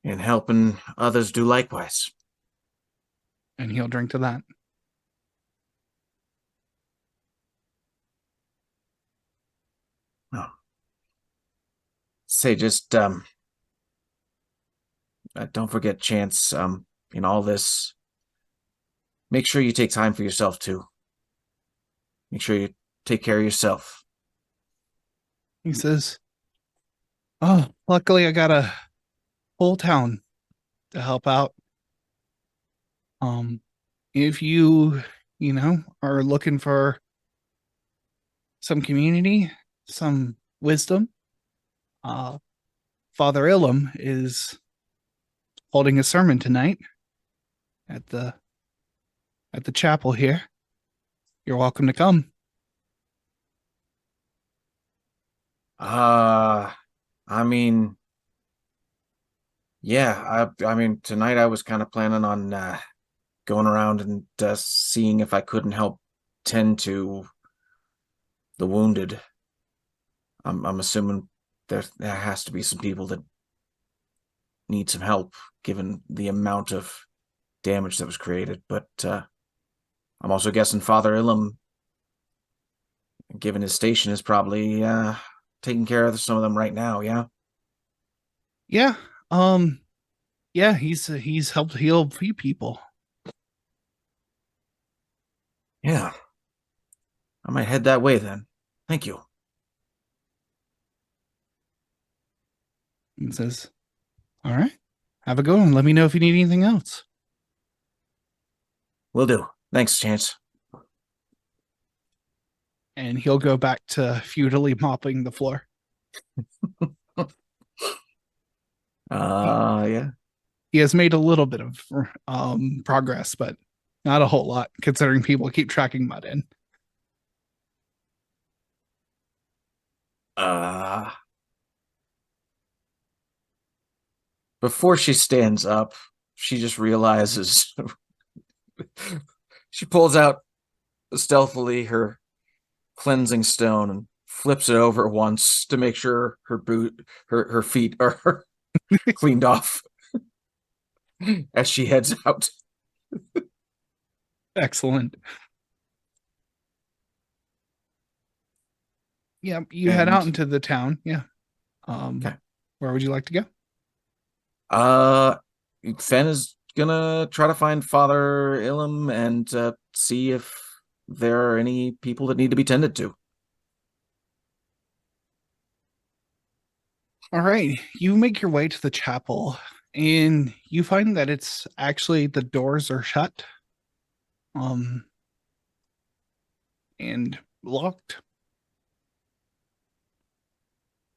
And helping others do likewise. And he'll drink to that. Oh. Say, just don't forget, Chance. In all this, make sure you take time for yourself too. Make sure you take care of yourself. He says, "Oh, luckily I got a whole town to help out. If you are looking for some community, some wisdom, Father Ilum is holding a sermon tonight at the chapel here. You're welcome to come." I mean, yeah, I mean, tonight I was kind of planning on going around and seeing if I couldn't help tend to the wounded. I'm assuming there has to be some people that need some help, given the amount of damage that was created. But I'm also guessing Father Ilum, given his station, is probably taking care of some of them right now. Yeah. Yeah. Yeah, he's helped heal a few people. Yeah. I might head that way then. Thank you. And says, "All right, have a good one. Let me know if you need anything else." Will do. Thanks, Chance. And he'll go back to futilely mopping the floor. Yeah. He has made a little bit of progress, but not a whole lot, considering people keep tracking mud in. Before she stands up, she just realizes she pulls out stealthily her cleansing stone and flips it over once to make sure her feet are cleaned off as she heads out. Excellent. Yeah, you head And- out into the town. Yeah. Okay. Where would you like to go? Fen is gonna try to find Father Ilum and see if there are any people that need to be tended to. All right, you make your way to the chapel, and you find that it's actually the doors are shut, and locked.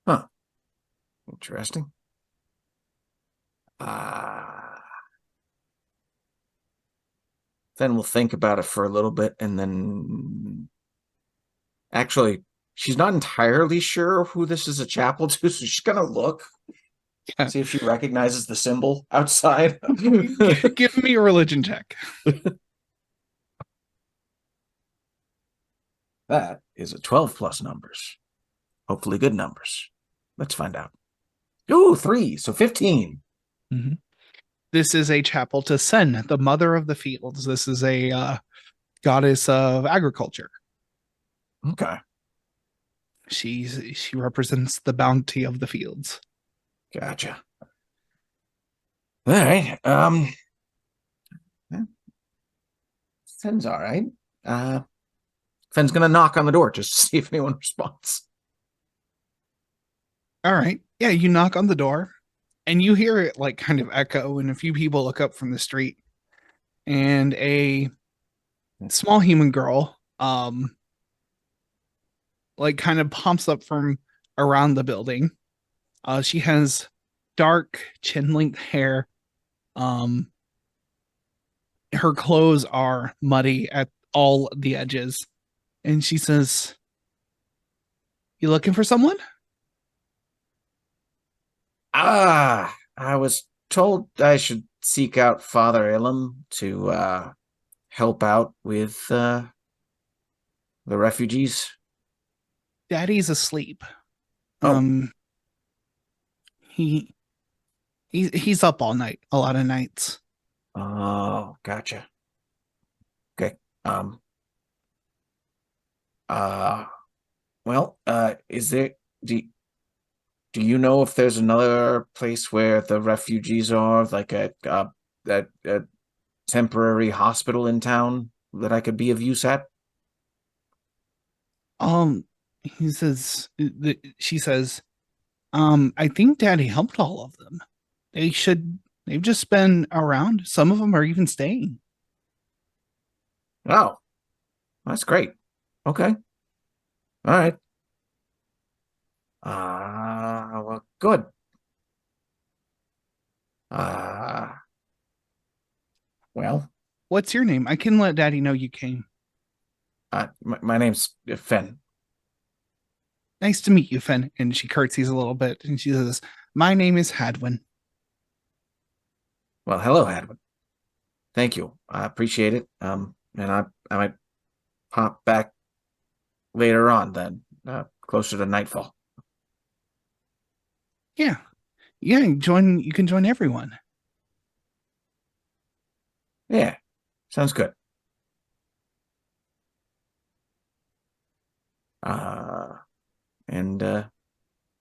Huh. Interesting. Then we'll think about it for a little bit, and then actually, she's not entirely sure who this is a chapel to, so she's gonna look, Yeah. see if she recognizes the symbol outside. Give me a religion check. That is a 12 plus numbers. Hopefully good numbers. Let's find out. Ooh, 3, so 15. This is a chapel to Sen, the mother of the fields. This is a goddess of agriculture. Okay, She represents the bounty of the fields. gotcha. All right. Fenn's all right. Fenn's gonna knock on the door just to see if anyone responds. All right. Yeah, you knock on the door and you hear it like kind of echo, and a few people look up from the street. And a small human girl, like kind of pops up from around the building. She has dark chin length hair. Her clothes are muddy at all the edges. And she says, "You looking for someone?" I was told I should seek out Father Ilum to help out with the refugees. Daddy's asleep. Oh. He's up all night, a lot of nights. Oh, gotcha. Okay. Well, is there do you know if there's another place where the refugees are, like a temporary hospital in town that I could be of use at? He says, she says, I think Daddy helped all of them. They've just been around. Some of them are even staying. Oh, that's great. Okay. All right. Well, good. Well, What's your name? I can let Daddy know you came. my name's Fen. Nice to meet you, Fen. And she curtsies a little bit and she says, "My name is Hadwin." Well, hello, Hadwin. Thank you. I appreciate it. And I might pop back later on, then, closer to nightfall. Yeah. Yeah, you can join everyone. Yeah, sounds good. And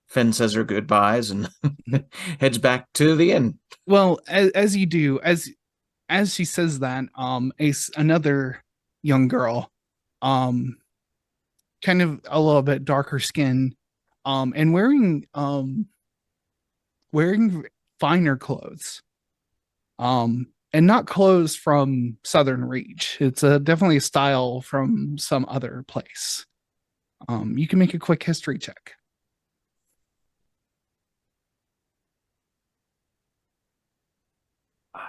Fen says her goodbyes and heads back to the inn. Well, as you do, as she says that, another young girl, um, kind of a little bit darker skin, and wearing finer clothes, and not clothes from Southern Reach. It's definitely a style from some other place. You can make a quick history check. I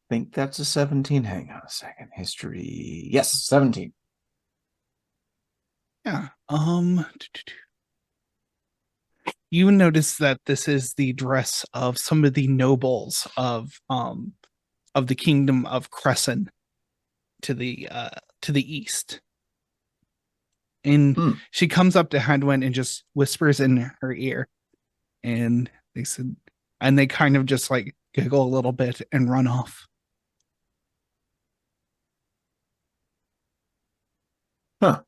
think that's a 17. Hang on a second. History. Yes, 17. Yeah. You notice that this is the dress of some of the nobles of the kingdom of Crescent to the east. And she comes up to Hadwin and just whispers in her ear. And they kind of just like giggle a little bit and run off. Huh.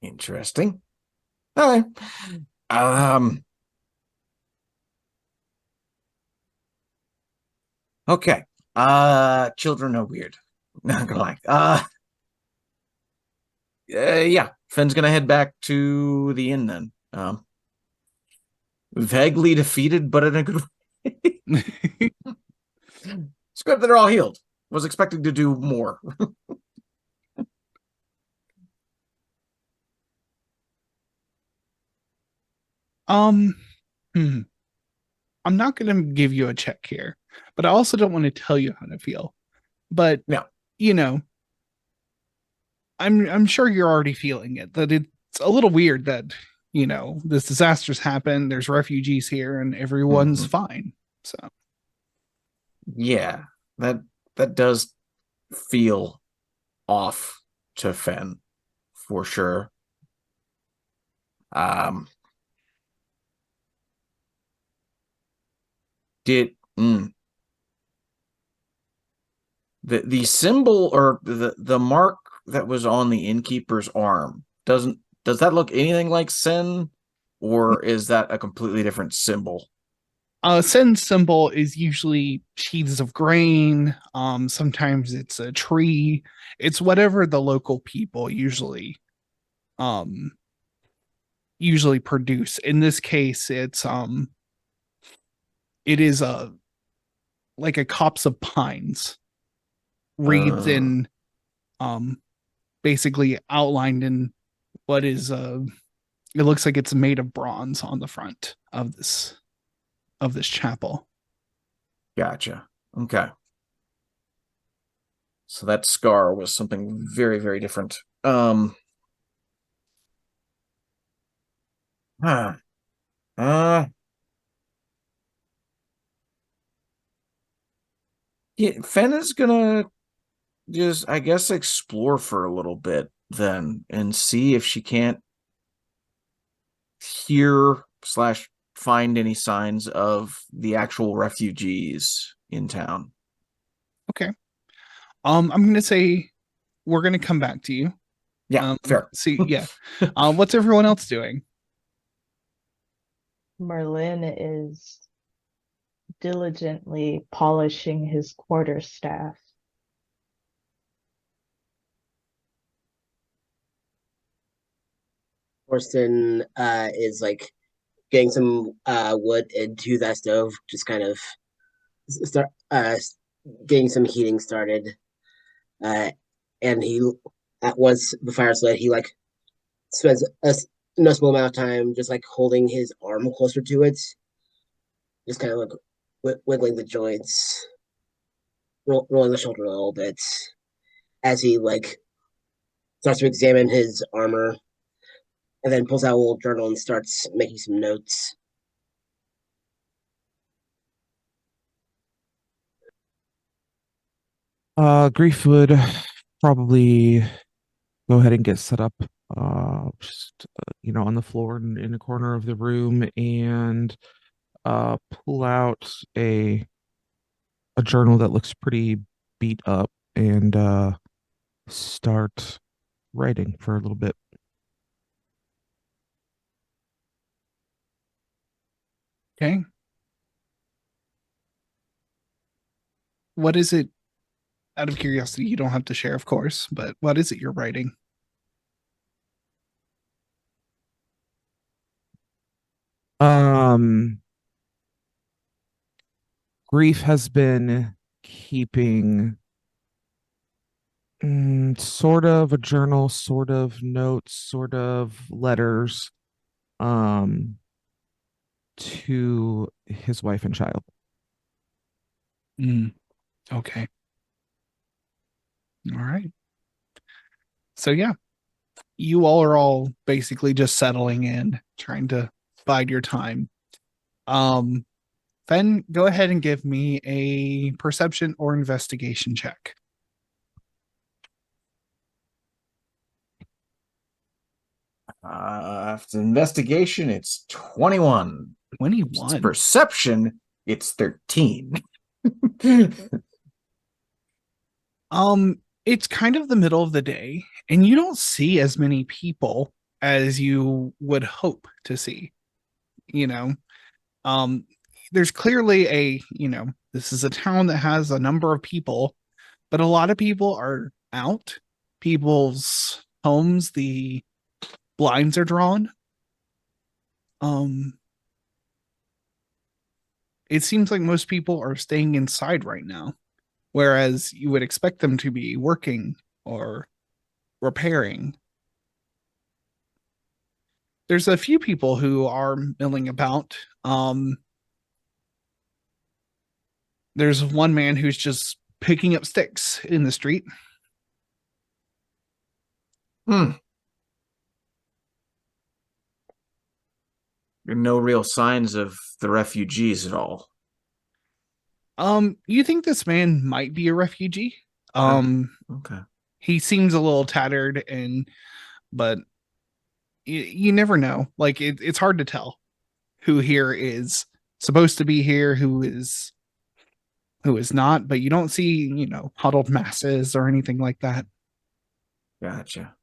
Interesting. All right. Okay. Children are weird. Not gonna lie. Yeah. Fenn's gonna head back to the inn then. Vaguely defeated, but in a good way. It's good that they're all healed. Was expecting to do more. um, I'm not gonna give you a check here, but I also don't want to tell you how to feel. But No. you know, I'm sure you're already feeling it, that it's a little weird that, this disaster's happened, there's refugees here, and everyone's fine. So yeah, that does feel off to Fenn for sure. Did the symbol or the mark that was on the innkeeper's arm does that look anything like Sen, or is that a completely different symbol? Sen's symbol is usually sheaths of grain. Sometimes it's a tree. It's whatever the local people um, usually produce. In this case, it is like a copse of pines wreathed in, basically outlined in what is it looks like it's made of bronze on the front of this chapel. Gotcha. Okay. So that scar was something very, very different. Huh. Yeah, Fen is gonna just, I guess, explore for a little bit then and see if she can't hear slash find any signs of the actual refugees in town. Okay. I'm gonna say we're gonna come back to you. Yeah, fair. See, yeah. What's everyone else doing? Merlin is diligently polishing his quarterstaff. Orson is like getting some wood into that stove, just kind of start getting some heating started. And he, at once the fire's lit, he like spends a noticeable amount of time just like holding his arm closer to it, just kind of like wiggling the joints, rolling the shoulder a little bit as he like starts to examine his armor, and then pulls out a little journal and starts making some notes. Grief would probably go ahead and get set up, just on the floor in a corner of the room, and pull out a journal that looks pretty beat up, and start writing for a little bit. Okay. What is it? Out of curiosity, you don't have to share, of course, but what is it you're writing? Grief has been keeping sort of a journal, sort of notes, sort of letters, um, to his wife and child. Okay. All right. So yeah, you all are all basically just settling in, trying to bide your time. Then go ahead and give me a perception or investigation check. After investigation, it's 21. 21. Perception, it's 13. It's kind of the middle of the day, and you don't see as many people as you would hope to see. You know, there's clearly this is a town that has a number of people, but a lot of people are out. People's homes, the blinds are drawn. It seems like most people are staying inside right now, whereas you would expect them to be working or repairing. There's a few people who are milling about. There's one man who's just picking up sticks in the street. No real signs of the refugees at all. You think this man might be a refugee? Okay. He seems a little tattered, but you never know. Like it's hard to tell who here is supposed to be here, who is not, but you don't see, huddled masses or anything like that. Gotcha.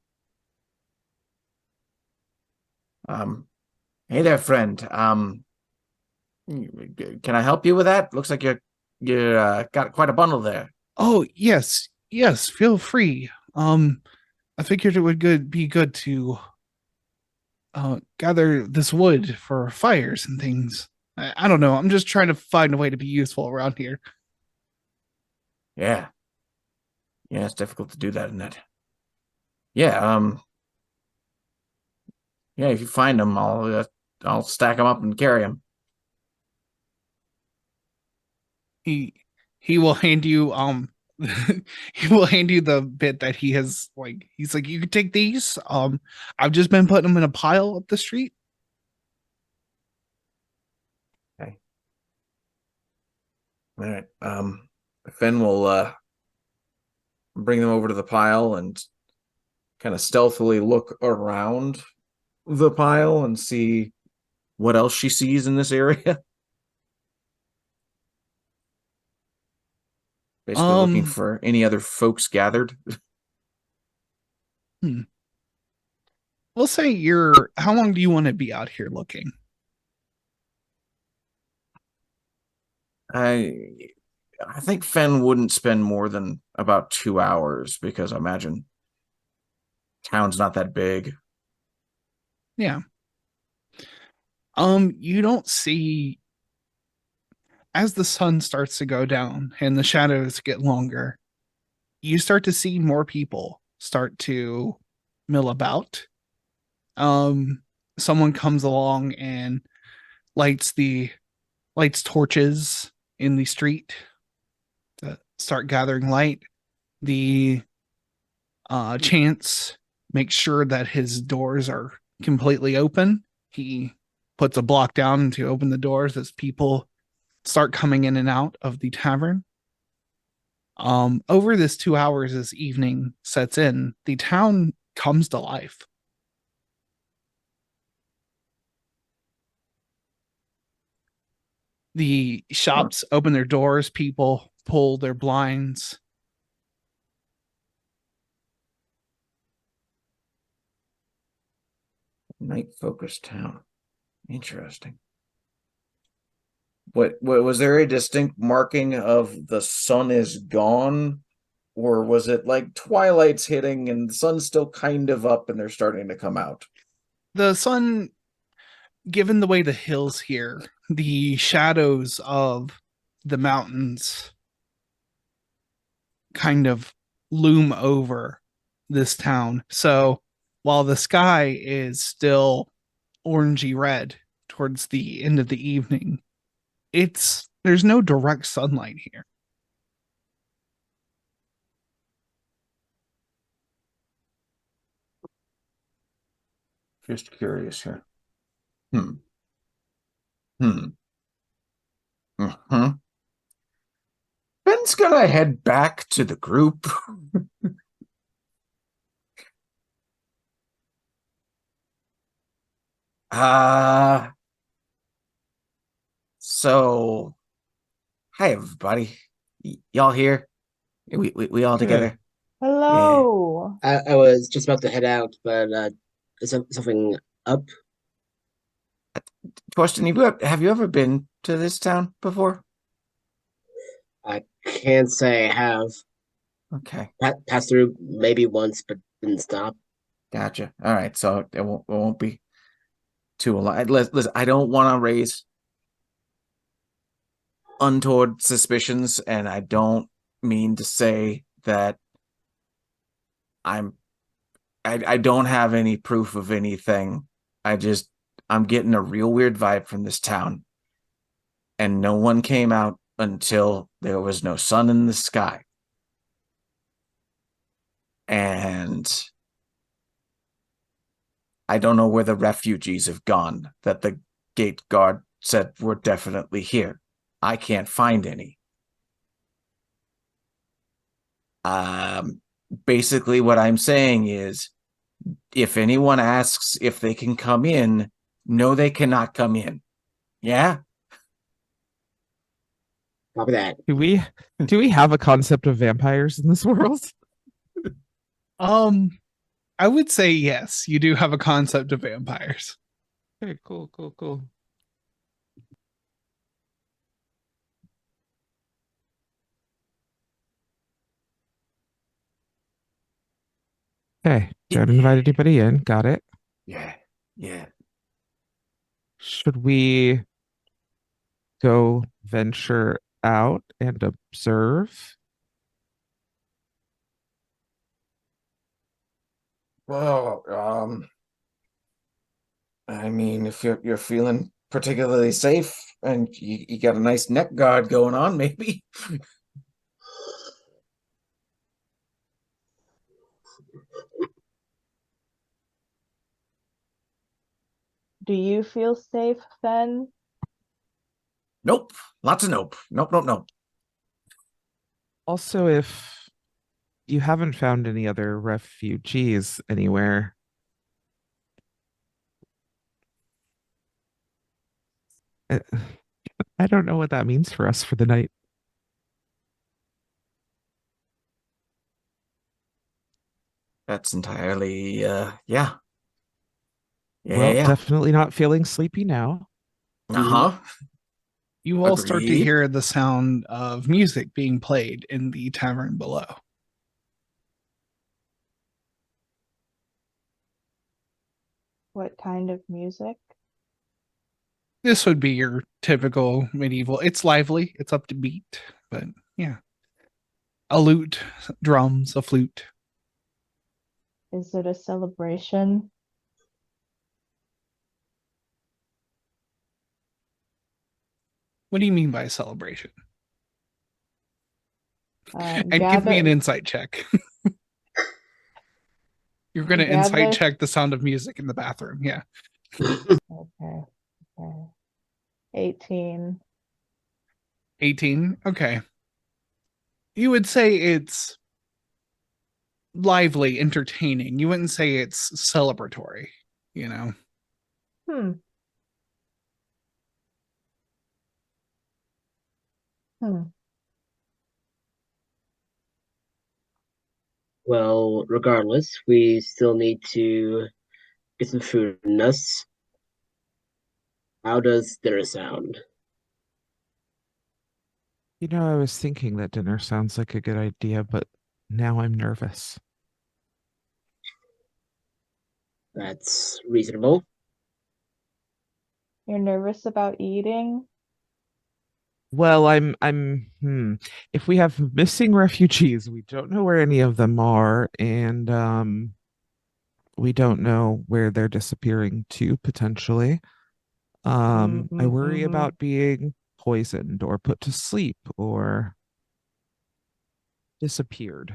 Hey there, friend. Can I help you with that? Looks like you got quite a bundle there. Oh, yes. Yes, feel free. I figured it would be good to gather this wood for fires and things. I don't know. I'm just trying to find a way to be useful around here. Yeah. Yeah, it's difficult to do that, isn't it? Yeah, yeah, if you find them, I'll stack them up and carry them. He will hand you he will hand you the bit that he has, like, he's like, you can take these. I've just been putting them in a pile up the street. Okay. All right. Finn will bring them over to the pile and kind of stealthily look around the pile and see what else she sees in this area. Basically looking for any other folks gathered. We'll say how long do you want to be out here looking? I think Fenn wouldn't spend more than about 2 hours because I imagine town's not that big. Yeah. You don't see, as the sun starts to go down and the shadows get longer, you start to see more people start to mill about. Someone comes along and lights torches in the street to start gathering light. The Chance makes sure that his doors are completely open. He puts a block down to open the doors as people start coming in and out of the tavern. Over this 2 hours as evening sets in, the town comes to life. The shops open their doors, people pull their blinds. Night focused town. Interesting. What was there a distinct marking of the sun is gone? Or was it like twilight's hitting and the sun's still kind of up and they're starting to come out? The sun, given the way the hills here, the shadows of the mountains kind of loom over this town. So while the sky is still orangey red towards the end of the evening, there's no direct sunlight here. Just curious here. Hmm. Mm-hmm. Ben's gonna head back to the group. uh so hi everybody. Y'all here? We all together. Hello. I was just about to head out, but is something up? Question, have you ever been to this town before? I can't say I have. Okay. Passed through maybe once, but didn't stop. Gotcha. All right, so it won't be too alive. Listen, I don't want to raise untoward suspicions, and I don't mean to say that I don't have any proof of anything. I'm getting a real weird vibe from this town, and no one came out until there was no sun in the sky. And I don't know where the refugees have gone that the gate guard said were definitely here. I can't find any. Basically what I'm saying is, if anyone asks if they can come in, no, they cannot come in. Yeah? Copy that. Do we have a concept of vampires in this world? I would say yes, you do have a concept of vampires. Okay, cool. Okay, don't invite anybody in. Got it. Yeah. Should we go venture out and observe? Well, I mean, if you're feeling particularly safe and you got a nice neck guard going on, maybe. Do you feel safe, Fen? Nope. Lots of nope. Nope. Also, if you haven't found any other refugees anywhere, uh, I don't know what that means for us for the night. That's entirely yeah. Well, Yeah. definitely not feeling sleepy now. Uh-huh. You all start to Agreed. hear the sound of music being played in the tavern below. What kind of music? This would be your typical medieval. It's lively, it's up to beat, but yeah. A lute, drums, a flute. Is it a celebration? What do you mean by a celebration? And give Gather, me an insight check. You're going to insight gather. check the sound of music in the bathroom. Yeah. Okay. 18. 18. Okay. You would say it's lively, entertaining. You wouldn't say it's celebratory, you know. Hmm. Hmm. Well, regardless, we still need to get some food in us. How does dinner sound? You know, I was thinking that dinner sounds like a good idea, but now I'm nervous. That's reasonable. You're nervous about eating? Well, if we have missing refugees, we don't know where any of them are, and we don't know where they're disappearing to potentially. I worry Mm-hmm. about being poisoned or put to sleep or disappeared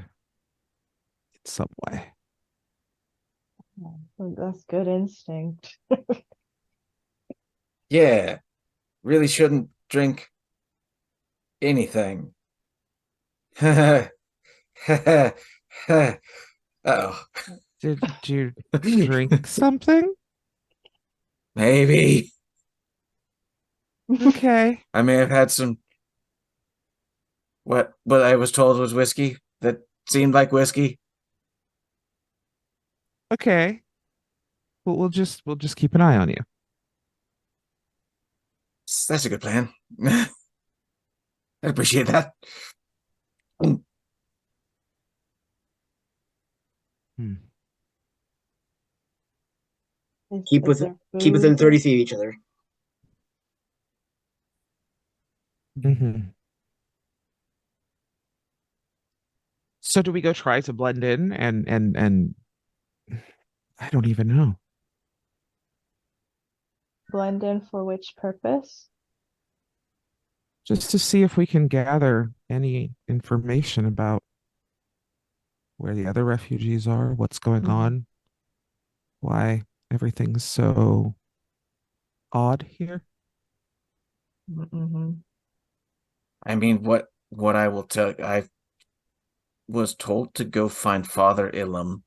in some way. That's good instinct. Yeah, really shouldn't drink anything. Oh. Did you drink something? Maybe Okay. I may have had some what I was told was whiskey that seemed like whiskey. Okay. Well, we'll just keep an eye on you. That's a good plan. I appreciate that. Hmm. Keep Is with there keep within food? 30 feet of each other. Mhm. So do we go try to blend in and I don't even know. Blend in for which purpose? Just to see if we can gather any information about where the other refugees are, what's going Mhm. on, why everything's so odd here. Mm-hmm. I mean, what I will tell I was told to go find Father Ilum,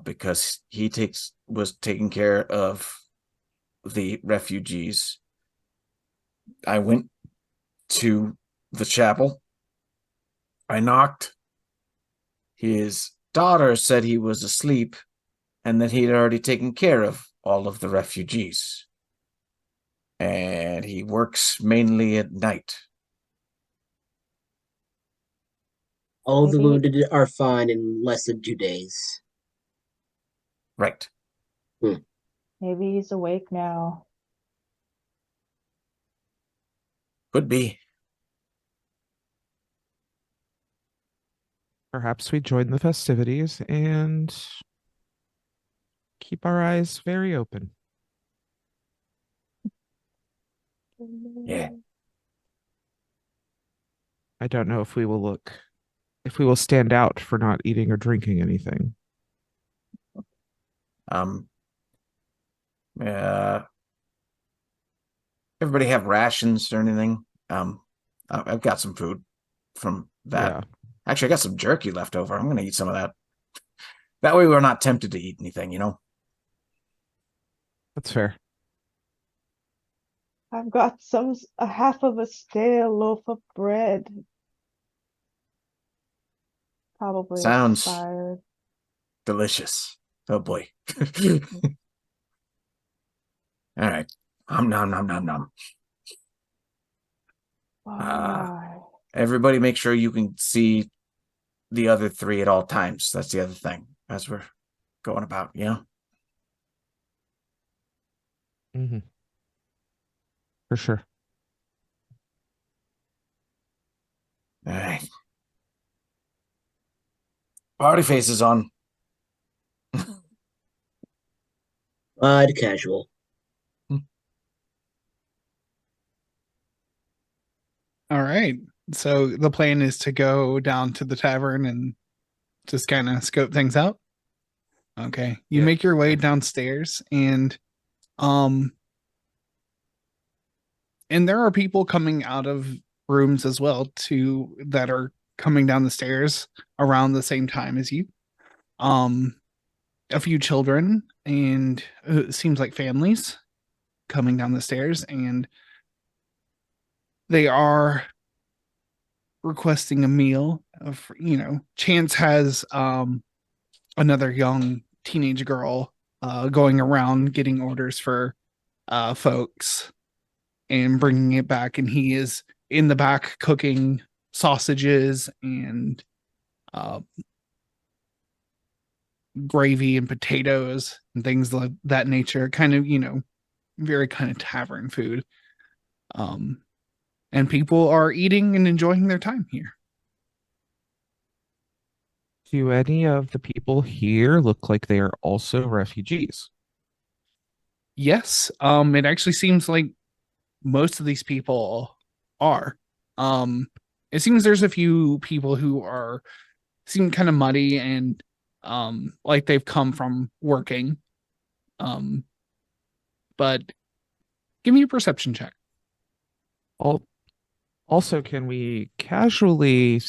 because he was taking care of the refugees. I went to the chapel. I knocked. His daughter said he was asleep and that he had already taken care of all of the refugees. And he works mainly at night. All the Maybe wounded are fine in less than 2 days. Right. maybe he's awake now. Could be. Perhaps we join the festivities and keep our eyes very open. Yeah. I don't know if we will stand out for not eating or drinking anything. Um uh Everybody have rations or anything? I've got some food from that. Yeah, Actually, I got some jerky left over. I'm gonna eat some of that. That way we're not tempted to eat anything, you know? that's fair. I've got a half of a stale loaf of bread. Probably Sounds expired. delicious. Oh boy. All right. Nom nom nom nom. Uh, Why? Everybody make sure you can see the other three at all times. That's the other thing as we're going about, you know? Hmm. For sure. All right. Party faces on. Odd casual. All right. So the plan is to go down to the tavern and just kind of scope things out. Okay. You Yeah. make your way downstairs um and there are people coming out of rooms as well too that are coming down the stairs around the same time as you. A few children and it seems like families coming down the stairs, and they are requesting a meal. Chance has another young teenage girl going around getting orders for folks and bringing it back, and he is in the back cooking sausages and gravy and potatoes and things like that nature, kind of, very kind of tavern food. And people are eating and enjoying their time here. Do any of the people here look like they are also refugees? Yes, it actually seems like most of these people are. It seems there's a few people who seem kind of muddy and like they've come from working. But give me a perception check. Also, can we casually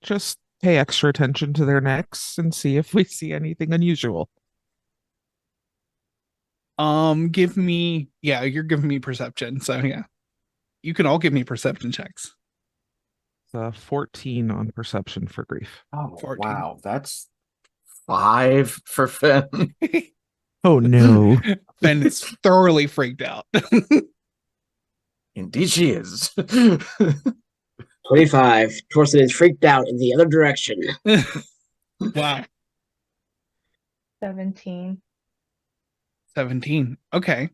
just pay extra attention to their necks and see if we see anything unusual? You're giving me perception. So yeah. You can all give me perception checks. 14 on perception for Grief. Oh, 14. wow. That's 5 for Finn. Oh no. Ben is thoroughly freaked out. Indeed, she is. 25. Torsten is freaked out in the other direction. Wow. 17. 17. Okay.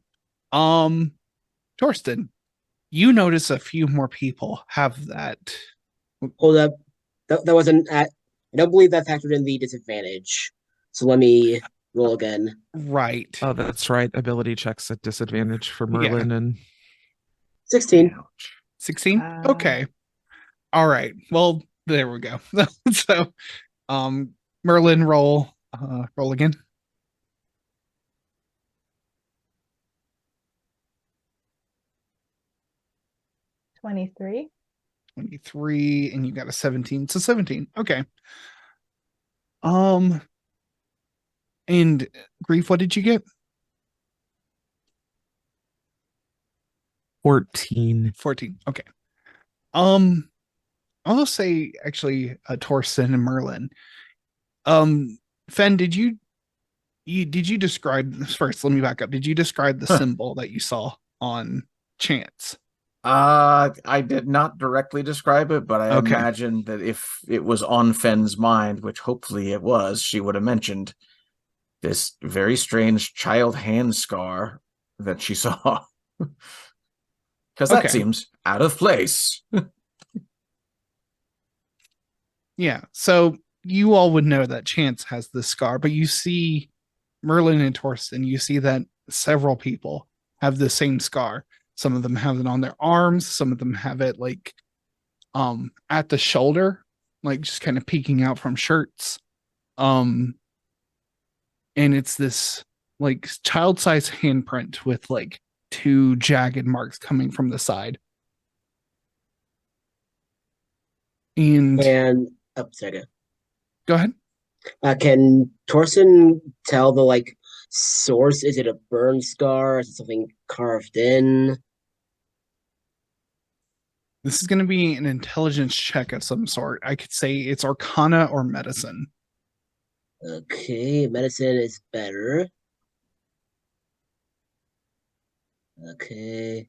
Torsten, you notice a few more people have that. Hold up. That wasn't. I don't believe that factored in the disadvantage. So let me roll again. Right. Oh, that's right. Ability checks at disadvantage for Merlin and 16. 16? Okay. All right. Well, there we go. So, Merlin, roll again. 23. 23, and you got a 17. So 17. Okay. And Grief, what did you get? 14. 14. Okay. I'll say actually Torsten and Merlin. Fen, did you describe first? Let me back up. Did you describe the symbol that you saw on Chance? I did not directly describe it, but I Okay. imagine that if it was on Fenn's mind, which hopefully it was, she would have mentioned this very strange child hand scar that she saw. Because that Okay. seems out of place. Yeah. So you all would know that Chance has this scar, but you see Merlin and Torsten, you see that several people have the same scar. Some of them have it on their arms, some of them have it like at the shoulder, like just kind of peeking out from shirts. And it's this like child-sized handprint with like 2 jagged marks coming from the side. And Second. go ahead. Can Torsten tell the source? Is it a burn scar? Is it something carved in? This is going to be an intelligence check of some sort. I could say it's Arcana or Medicine. Okay, medicine is better. Okay.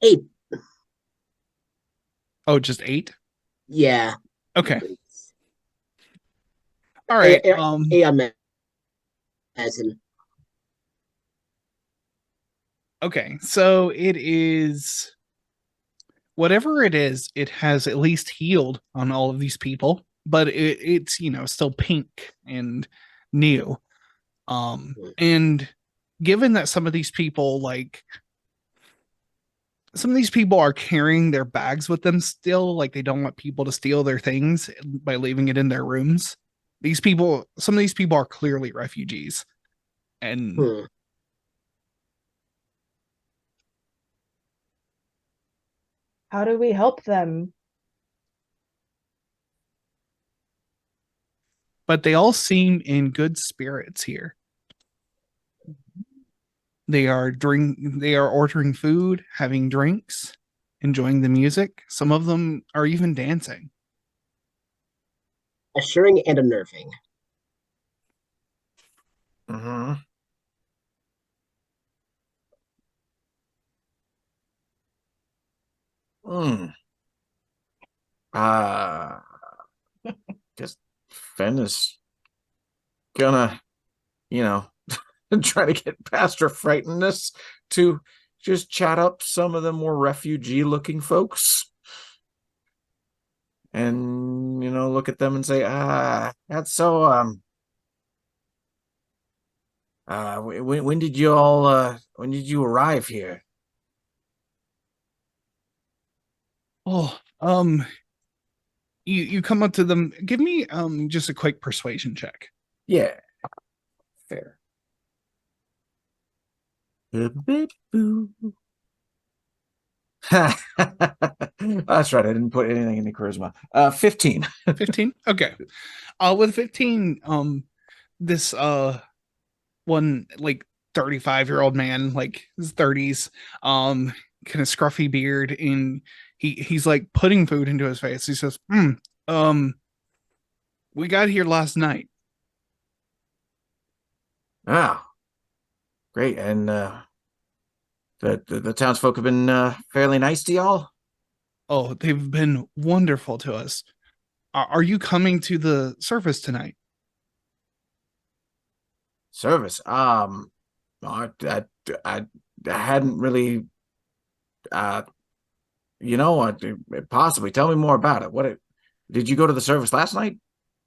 8. Oh, just 8? Yeah. Okay. All right. 8 on medicine. Okay. So it is whatever it is, it has at least healed on all of these people, but it's still pink and new. And given that some of these people are carrying their bags with them still, like they don't want people to steal their things by leaving it in their rooms. Some of these people are clearly refugees. And How do we help them? But they all seem in good spirits here. They are ordering food, having drinks, enjoying the music. Some of them are even dancing. Assuring and unnerving. Mm-hmm. Mm. Uh, guess Fen is gonna, you know, try to get past her frightenedness to just chat up some of the more refugee-looking folks. And, look at them and say, that's so, when did you all, when did you arrive here? Oh, you come up to them. Give me just a quick persuasion check. Yeah, fair. That's right. I didn't put anything in the charisma. 15. 15. Okay. With 15, this one like 35-year-old man, like his 30s, kind of scruffy beard, and he's like putting food into his face. He says, we got here last night. Ah, great. And the townsfolk have been fairly nice to y'all? Oh, they've been wonderful to us. Are you coming to the service tonight? Service. I hadn't really uh possibly tell me more about it. Did you go to the service last night?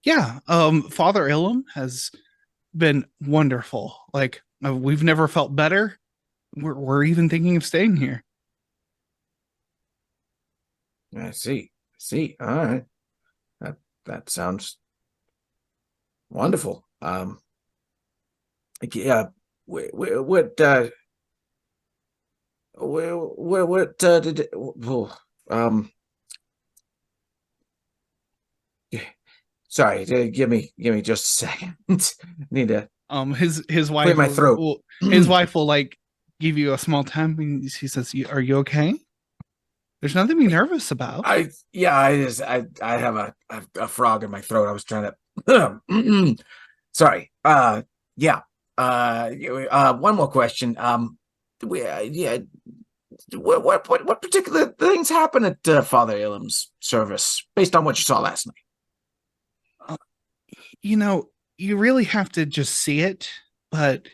Yeah. Father Ilum has been wonderful. Like we've never felt better. We're even thinking of staying here. I see. All right. That sounds wonderful. Yeah. What did it, oh, sorry, give me just a second. Need to His wife clear my throat. his wife will like give you a small tap, and she says, "Are you okay? There's nothing to be nervous about." I have a frog in my throat. I was trying to sorry. Yeah. One more question. Yeah. What particular things happened at Father Ilum's service based on what you saw last night? You really have to just see it, but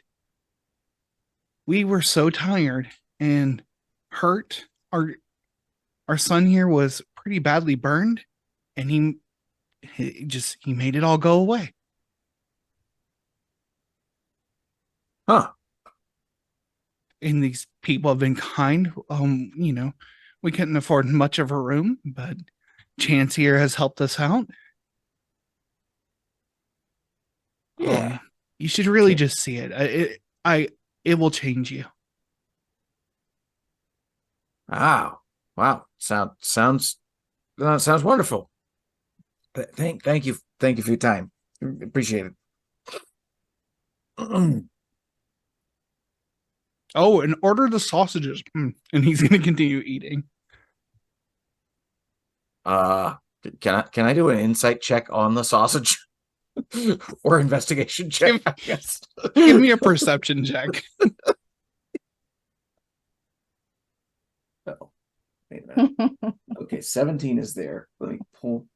we were so tired and hurt. Our son here was pretty badly burned, and he made it all go away. Huh. And these people have been kind. We couldn't afford much of a room, but Chance here has helped us out. Yeah. You should really just see it. It will change you. Wow. Sounds wonderful. Thank you for your time. Appreciate it. Oh, and order the sausages. And he's going to continue eating. Can I do an insight check on the sausage or investigation check? I guess. Give me a perception check. Oh, wait a minute. Okay, 17 is there. Let me pull.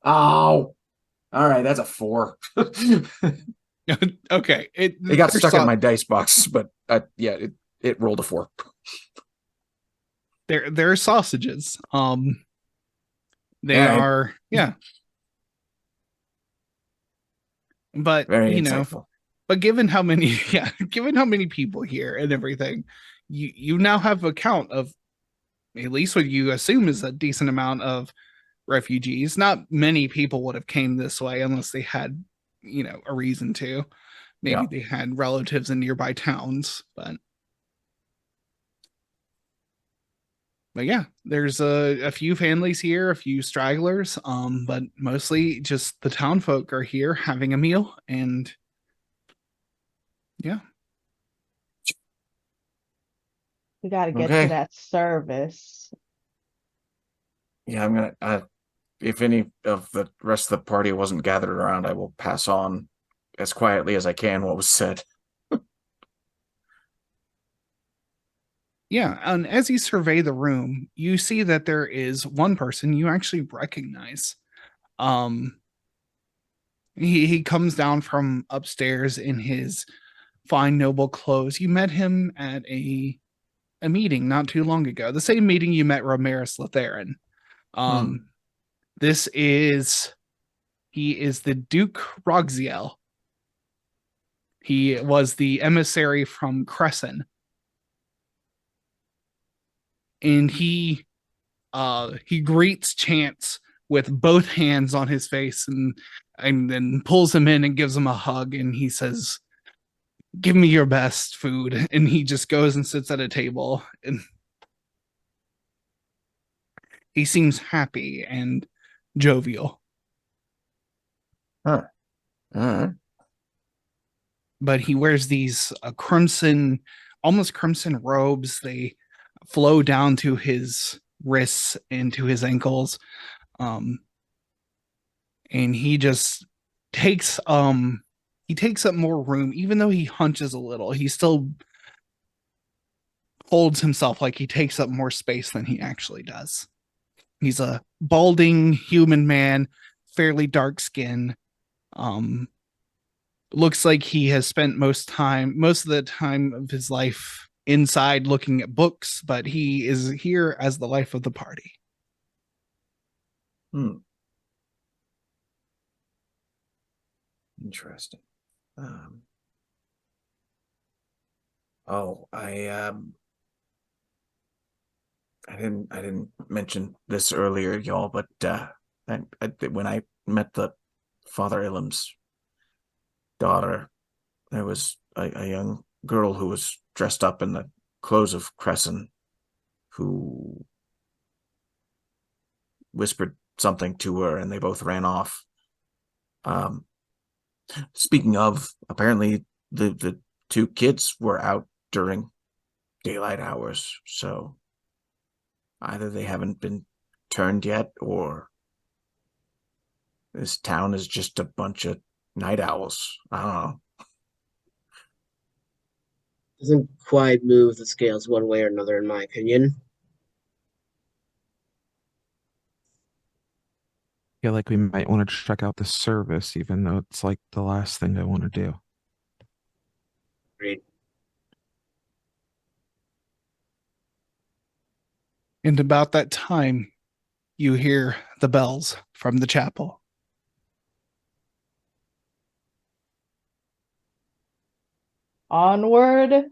Ow! All right, that's a 4. Okay, it got stuck in my dice box, but yeah, it rolled a 4. There are sausages. They All right. are, yeah. But Very insightful. but given how many people here and everything, you now have a count of at least what you assume is a decent amount of refugees. Not many people would have came this way unless they had, a reason to. Maybe they had relatives in nearby towns, but But yeah, there's a few families here, a few stragglers, but mostly just the town folk are here having a meal, and yeah. We got to get Okay. to that service. Yeah, I'm gonna. If any of the rest of the party wasn't gathered around, I will pass on as quietly as I can what was said. Yeah, and as you survey the room, you see that there is one person you actually recognize. Um, he comes down from upstairs in his fine noble clothes. You met him at a meeting not too long ago, the same meeting you met Ramirez Latheran. This is he is the Duke Roxiel. He was the emissary from Crescent, and he greets Chance with both hands on his face, and then pulls him in and gives him a hug, and he says, "Give me your best food." And he just goes and sits at a table, and he seems happy and jovial. Huh. All right. But he wears these crimson, almost crimson robes. They flow down to his wrists and to his ankles. And he just takes he takes up more room. Even though he hunches a little, he still holds himself like he takes up more space than he actually does. He's a balding human man, fairly dark skin. Looks like he has spent most of the time of his life inside looking at books, but he is here as the life of the party. Interesting. Oh, I didn't mention this earlier, y'all, but when I met the Father Ilum's daughter, there was a young girl who was dressed up in the clothes of Crescent, who whispered something to her, and they both ran off. Speaking of, apparently the two kids were out during daylight hours, so either they haven't been turned yet, or this town is just a bunch of night owls. I don't know. Doesn't quite move the scales one way or another, in my opinion. Feel like we might want to check out the service, even though it's like the last thing I want to do. Agreed. And about that time, you hear the bells from the chapel. Onward.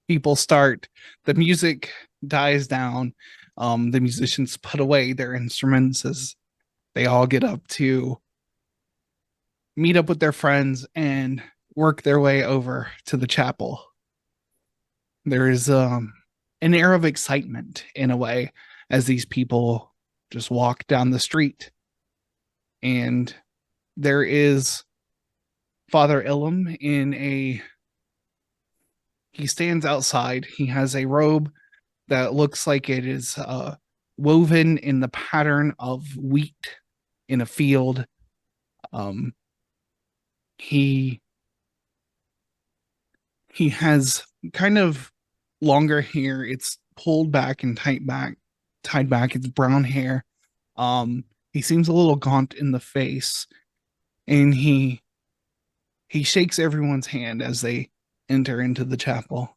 People start, the music dies down. The musicians put away their instruments as they all get up to meet up with their friends and work their way over to the chapel. There is an air of excitement in a way as these people just walk down the street. And there is Father Ilum he stands outside. He has a robe that looks like it is woven in the pattern of wheat in a field. He has kind of longer hair. It's pulled back and tied back. It's brown hair. He seems a little gaunt in the face, and he shakes everyone's hand as they enter into the chapel.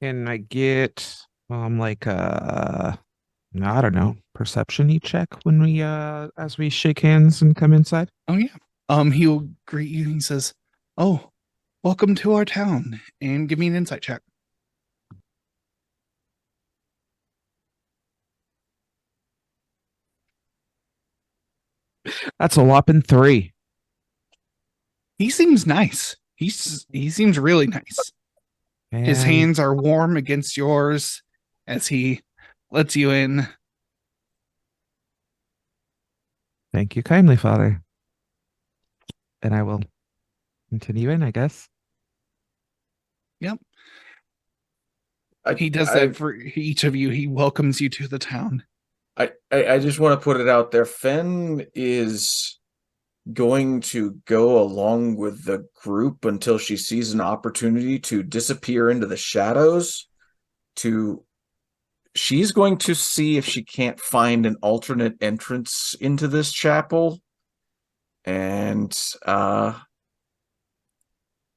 Can I get like I don't know, perception-y check when we as we shake hands and come inside? Oh yeah. He'll greet you. He says, "Oh, welcome to our town," and give me an insight check. That's a whopping 3. He seems nice. He seems really nice. His And hands are warm against yours as he lets you in. thank you kindly, Father. And I will continue in, I guess. Yep. I, He does I, that for each of you. He welcomes you to the town. I just want to put it out there. Fen is going to go along with the group until she sees an opportunity to disappear into the shadows. She's going to see if she can't find an alternate entrance into this chapel and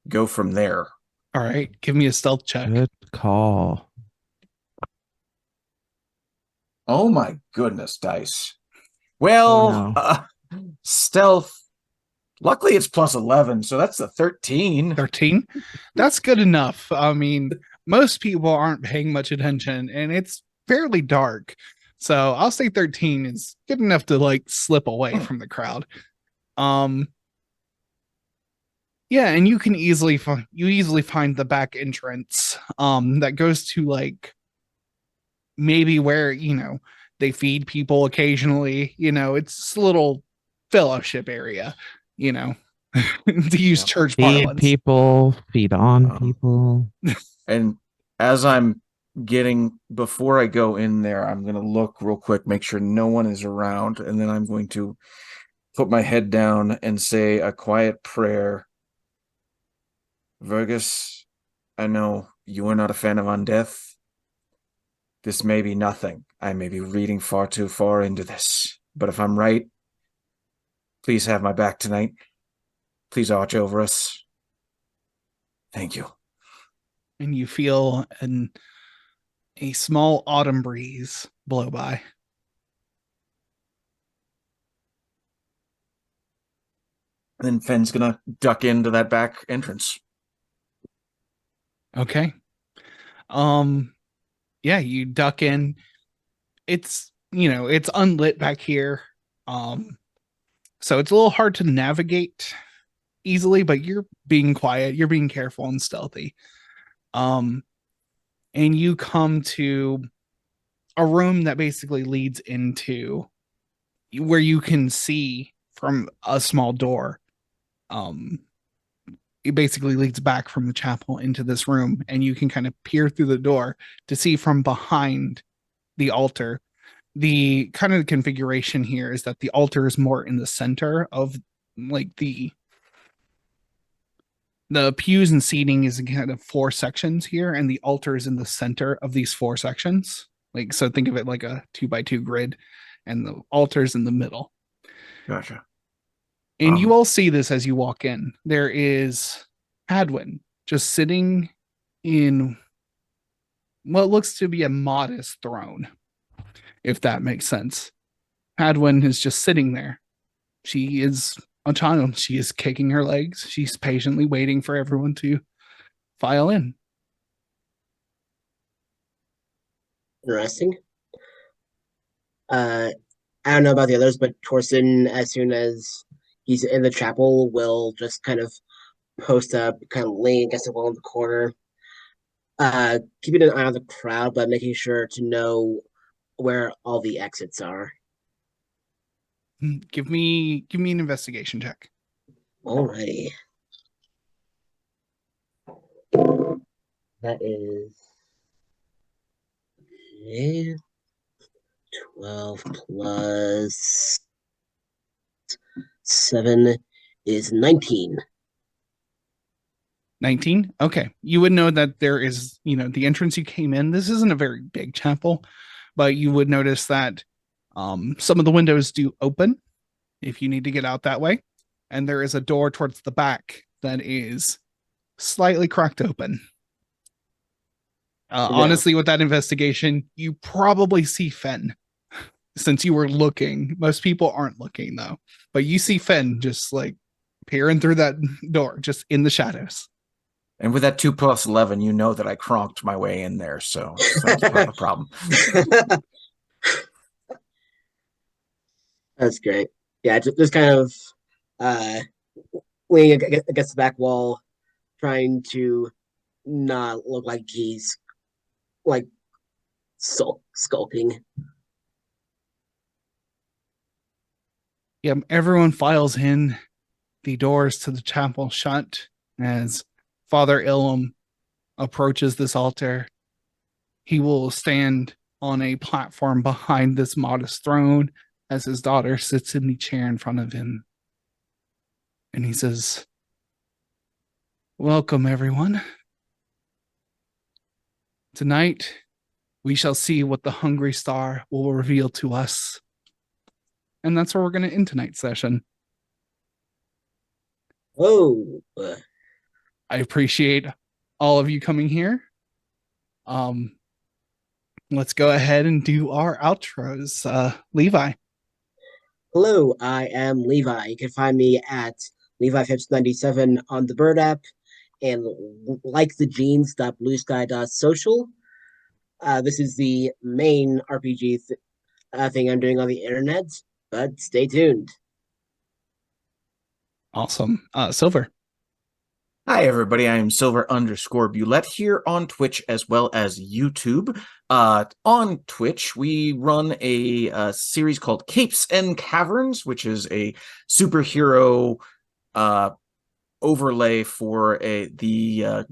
go from there. All right. Give me a stealth check. Good call. Oh my goodness, dice. Well, Oh, stealth. Luckily, it's plus 11, so that's a 13. 13. That's good enough. I mean, most people aren't paying much attention and it's fairly dark. So I'll say 13 is good enough to like slip away from the crowd. Yeah, and you can easily find the back entrance that goes to like maybe where, they feed people occasionally, it's a little fellowship area, to use Yep. church feed parlance. people, feed on Um, people. And as I'm before I go in there, I'm going to look real quick, make sure no one is around, and then I'm going to put my head down and say a quiet prayer. Vergus, I know you are not a fan of undeath. This may be nothing. I may be reading far too far into this. But if I'm right, please have my back tonight. Please watch over us. Thank you. And you feel a small autumn breeze blow by. And then Fenn's gonna duck into that back entrance. Okay. Yeah, you duck in. It's, it's unlit back here. So it's a little hard to navigate easily, but you're being quiet, you're being careful and stealthy. And you come to a room that basically leads into where you can see from a small door. It basically leads back from the chapel into this room, and you can kind of peer through the door to see from behind the altar. The kind of configuration here is that the altar is more in the center of like the pews and seating is in kind of 4 sections here, and the altar is in the center of these 4 sections. Like, so think of it like a 2x2 grid, and the altar's in the middle. Gotcha. And you all see this as you walk in. There is Hadwin just sitting in what looks to be a modest throne, if that makes sense. Hadwin is just sitting there. She is a child. She is kicking her legs. She's patiently waiting for everyone to file in. Interesting. I don't know about the others, but Torsten, as soon as he's in the chapel, will just kind of post up, kind of lean against the wall in the corner, keeping an eye on the crowd, but making sure to know where all the exits are. Give me an investigation check. Alrighty. That is 12 plus 7 is 19. 19. Okay. You would know that there is, the entrance you came in. This isn't a very big chapel, but you would notice that some of the windows do open if you need to get out that way. And there is a door towards the back that is slightly cracked open. Yeah. Honestly, with that investigation, you probably see Fen since you were looking. Most people aren't looking though, but you see Fen just like peering through that door, just in the shadows. And with that 2 plus 11, you know that I cronked my way in there, so that's part of the problem. That's great. Yeah, just kind of leaning against the back wall, trying to not look like he's like skulking. Yep, everyone files in. The doors to the chapel shut as Father Ilum approaches this altar. He will stand on a platform behind this modest throne as his daughter sits in the chair in front of him. And he says, "Welcome, everyone. Tonight, we shall see what the Hungry Star will reveal to us." And that's where we're going to end tonight's session. Oh, I appreciate all of you coming here. Let's go ahead and do our outros. Levi. hello, I am Levi. You can find me at Levi57 on the Bird app and like the jeans.bluesky.social. This is the main RPG thing I'm doing on the internet, but stay tuned. Awesome. Silver. Hi, everybody. I am Silver_Bulette here on Twitch as well as YouTube. On Twitch, we run a series called Capes and Caverns, which is a superhero overlay for the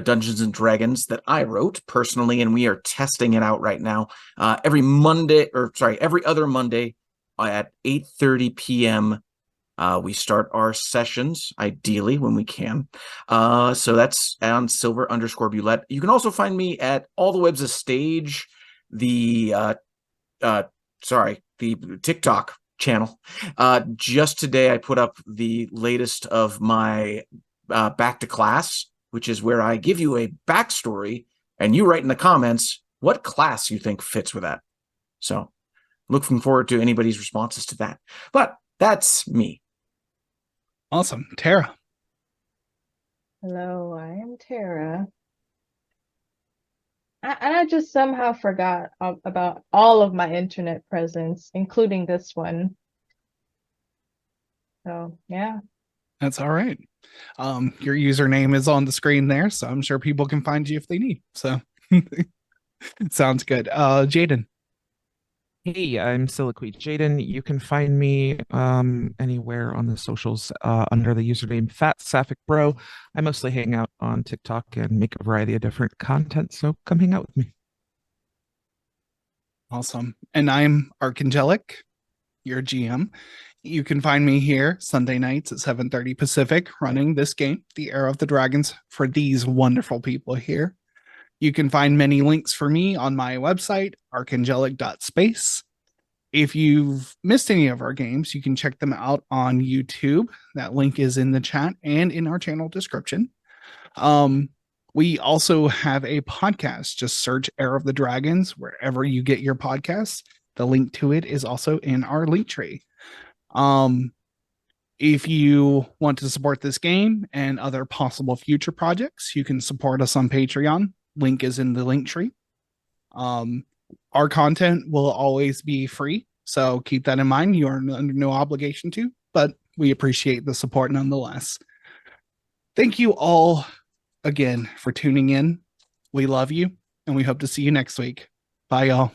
Dungeons and Dragons that I wrote personally, and we are testing it out right now. Every other Monday at 8:30 p.m. We start our sessions, ideally, when we can. So that's on Silver_Bulette. You can also find me at All the Web's a Stage, the TikTok channel. Just today, I put up the latest of my Back to Class, which is where I give you a backstory, and you write in the comments what class you think fits with that. So looking forward to anybody's responses to that. But that's me. Awesome. Tara. Hello, I am Tara. I just somehow forgot about all of my internet presence, including this one. So, yeah. That's all right. Your username is on the screen there, so I'm sure people can find you if they need. So sounds good. Jaden. Hey, I'm Siliqui Jaden. You can find me anywhere on the socials under the username Fat Sapphic Bro. I mostly hang out on TikTok and make a variety of different content, so come hang out with me. Awesome. And I'm Archangelic, your GM. You can find me here Sunday nights at 7:30 Pacific running this game, The Era of the Dragons, for these wonderful people here. You can find many links for me on my website, archangelic.space. If you've missed any of our games, you can check them out on YouTube. That link is in the chat and in our channel description. We also have a podcast. Just search Era of the Dragons wherever you get your podcasts. The link to it is also in our link tree. If you want to support this game and other possible future projects, you can support us on Patreon. Link is in the link tree. Our content will always be free, so keep that in mind. You are under no obligation to, but we appreciate the support nonetheless. Thank you all again for tuning in. We love you, and we hope to see you next week. Bye, y'all.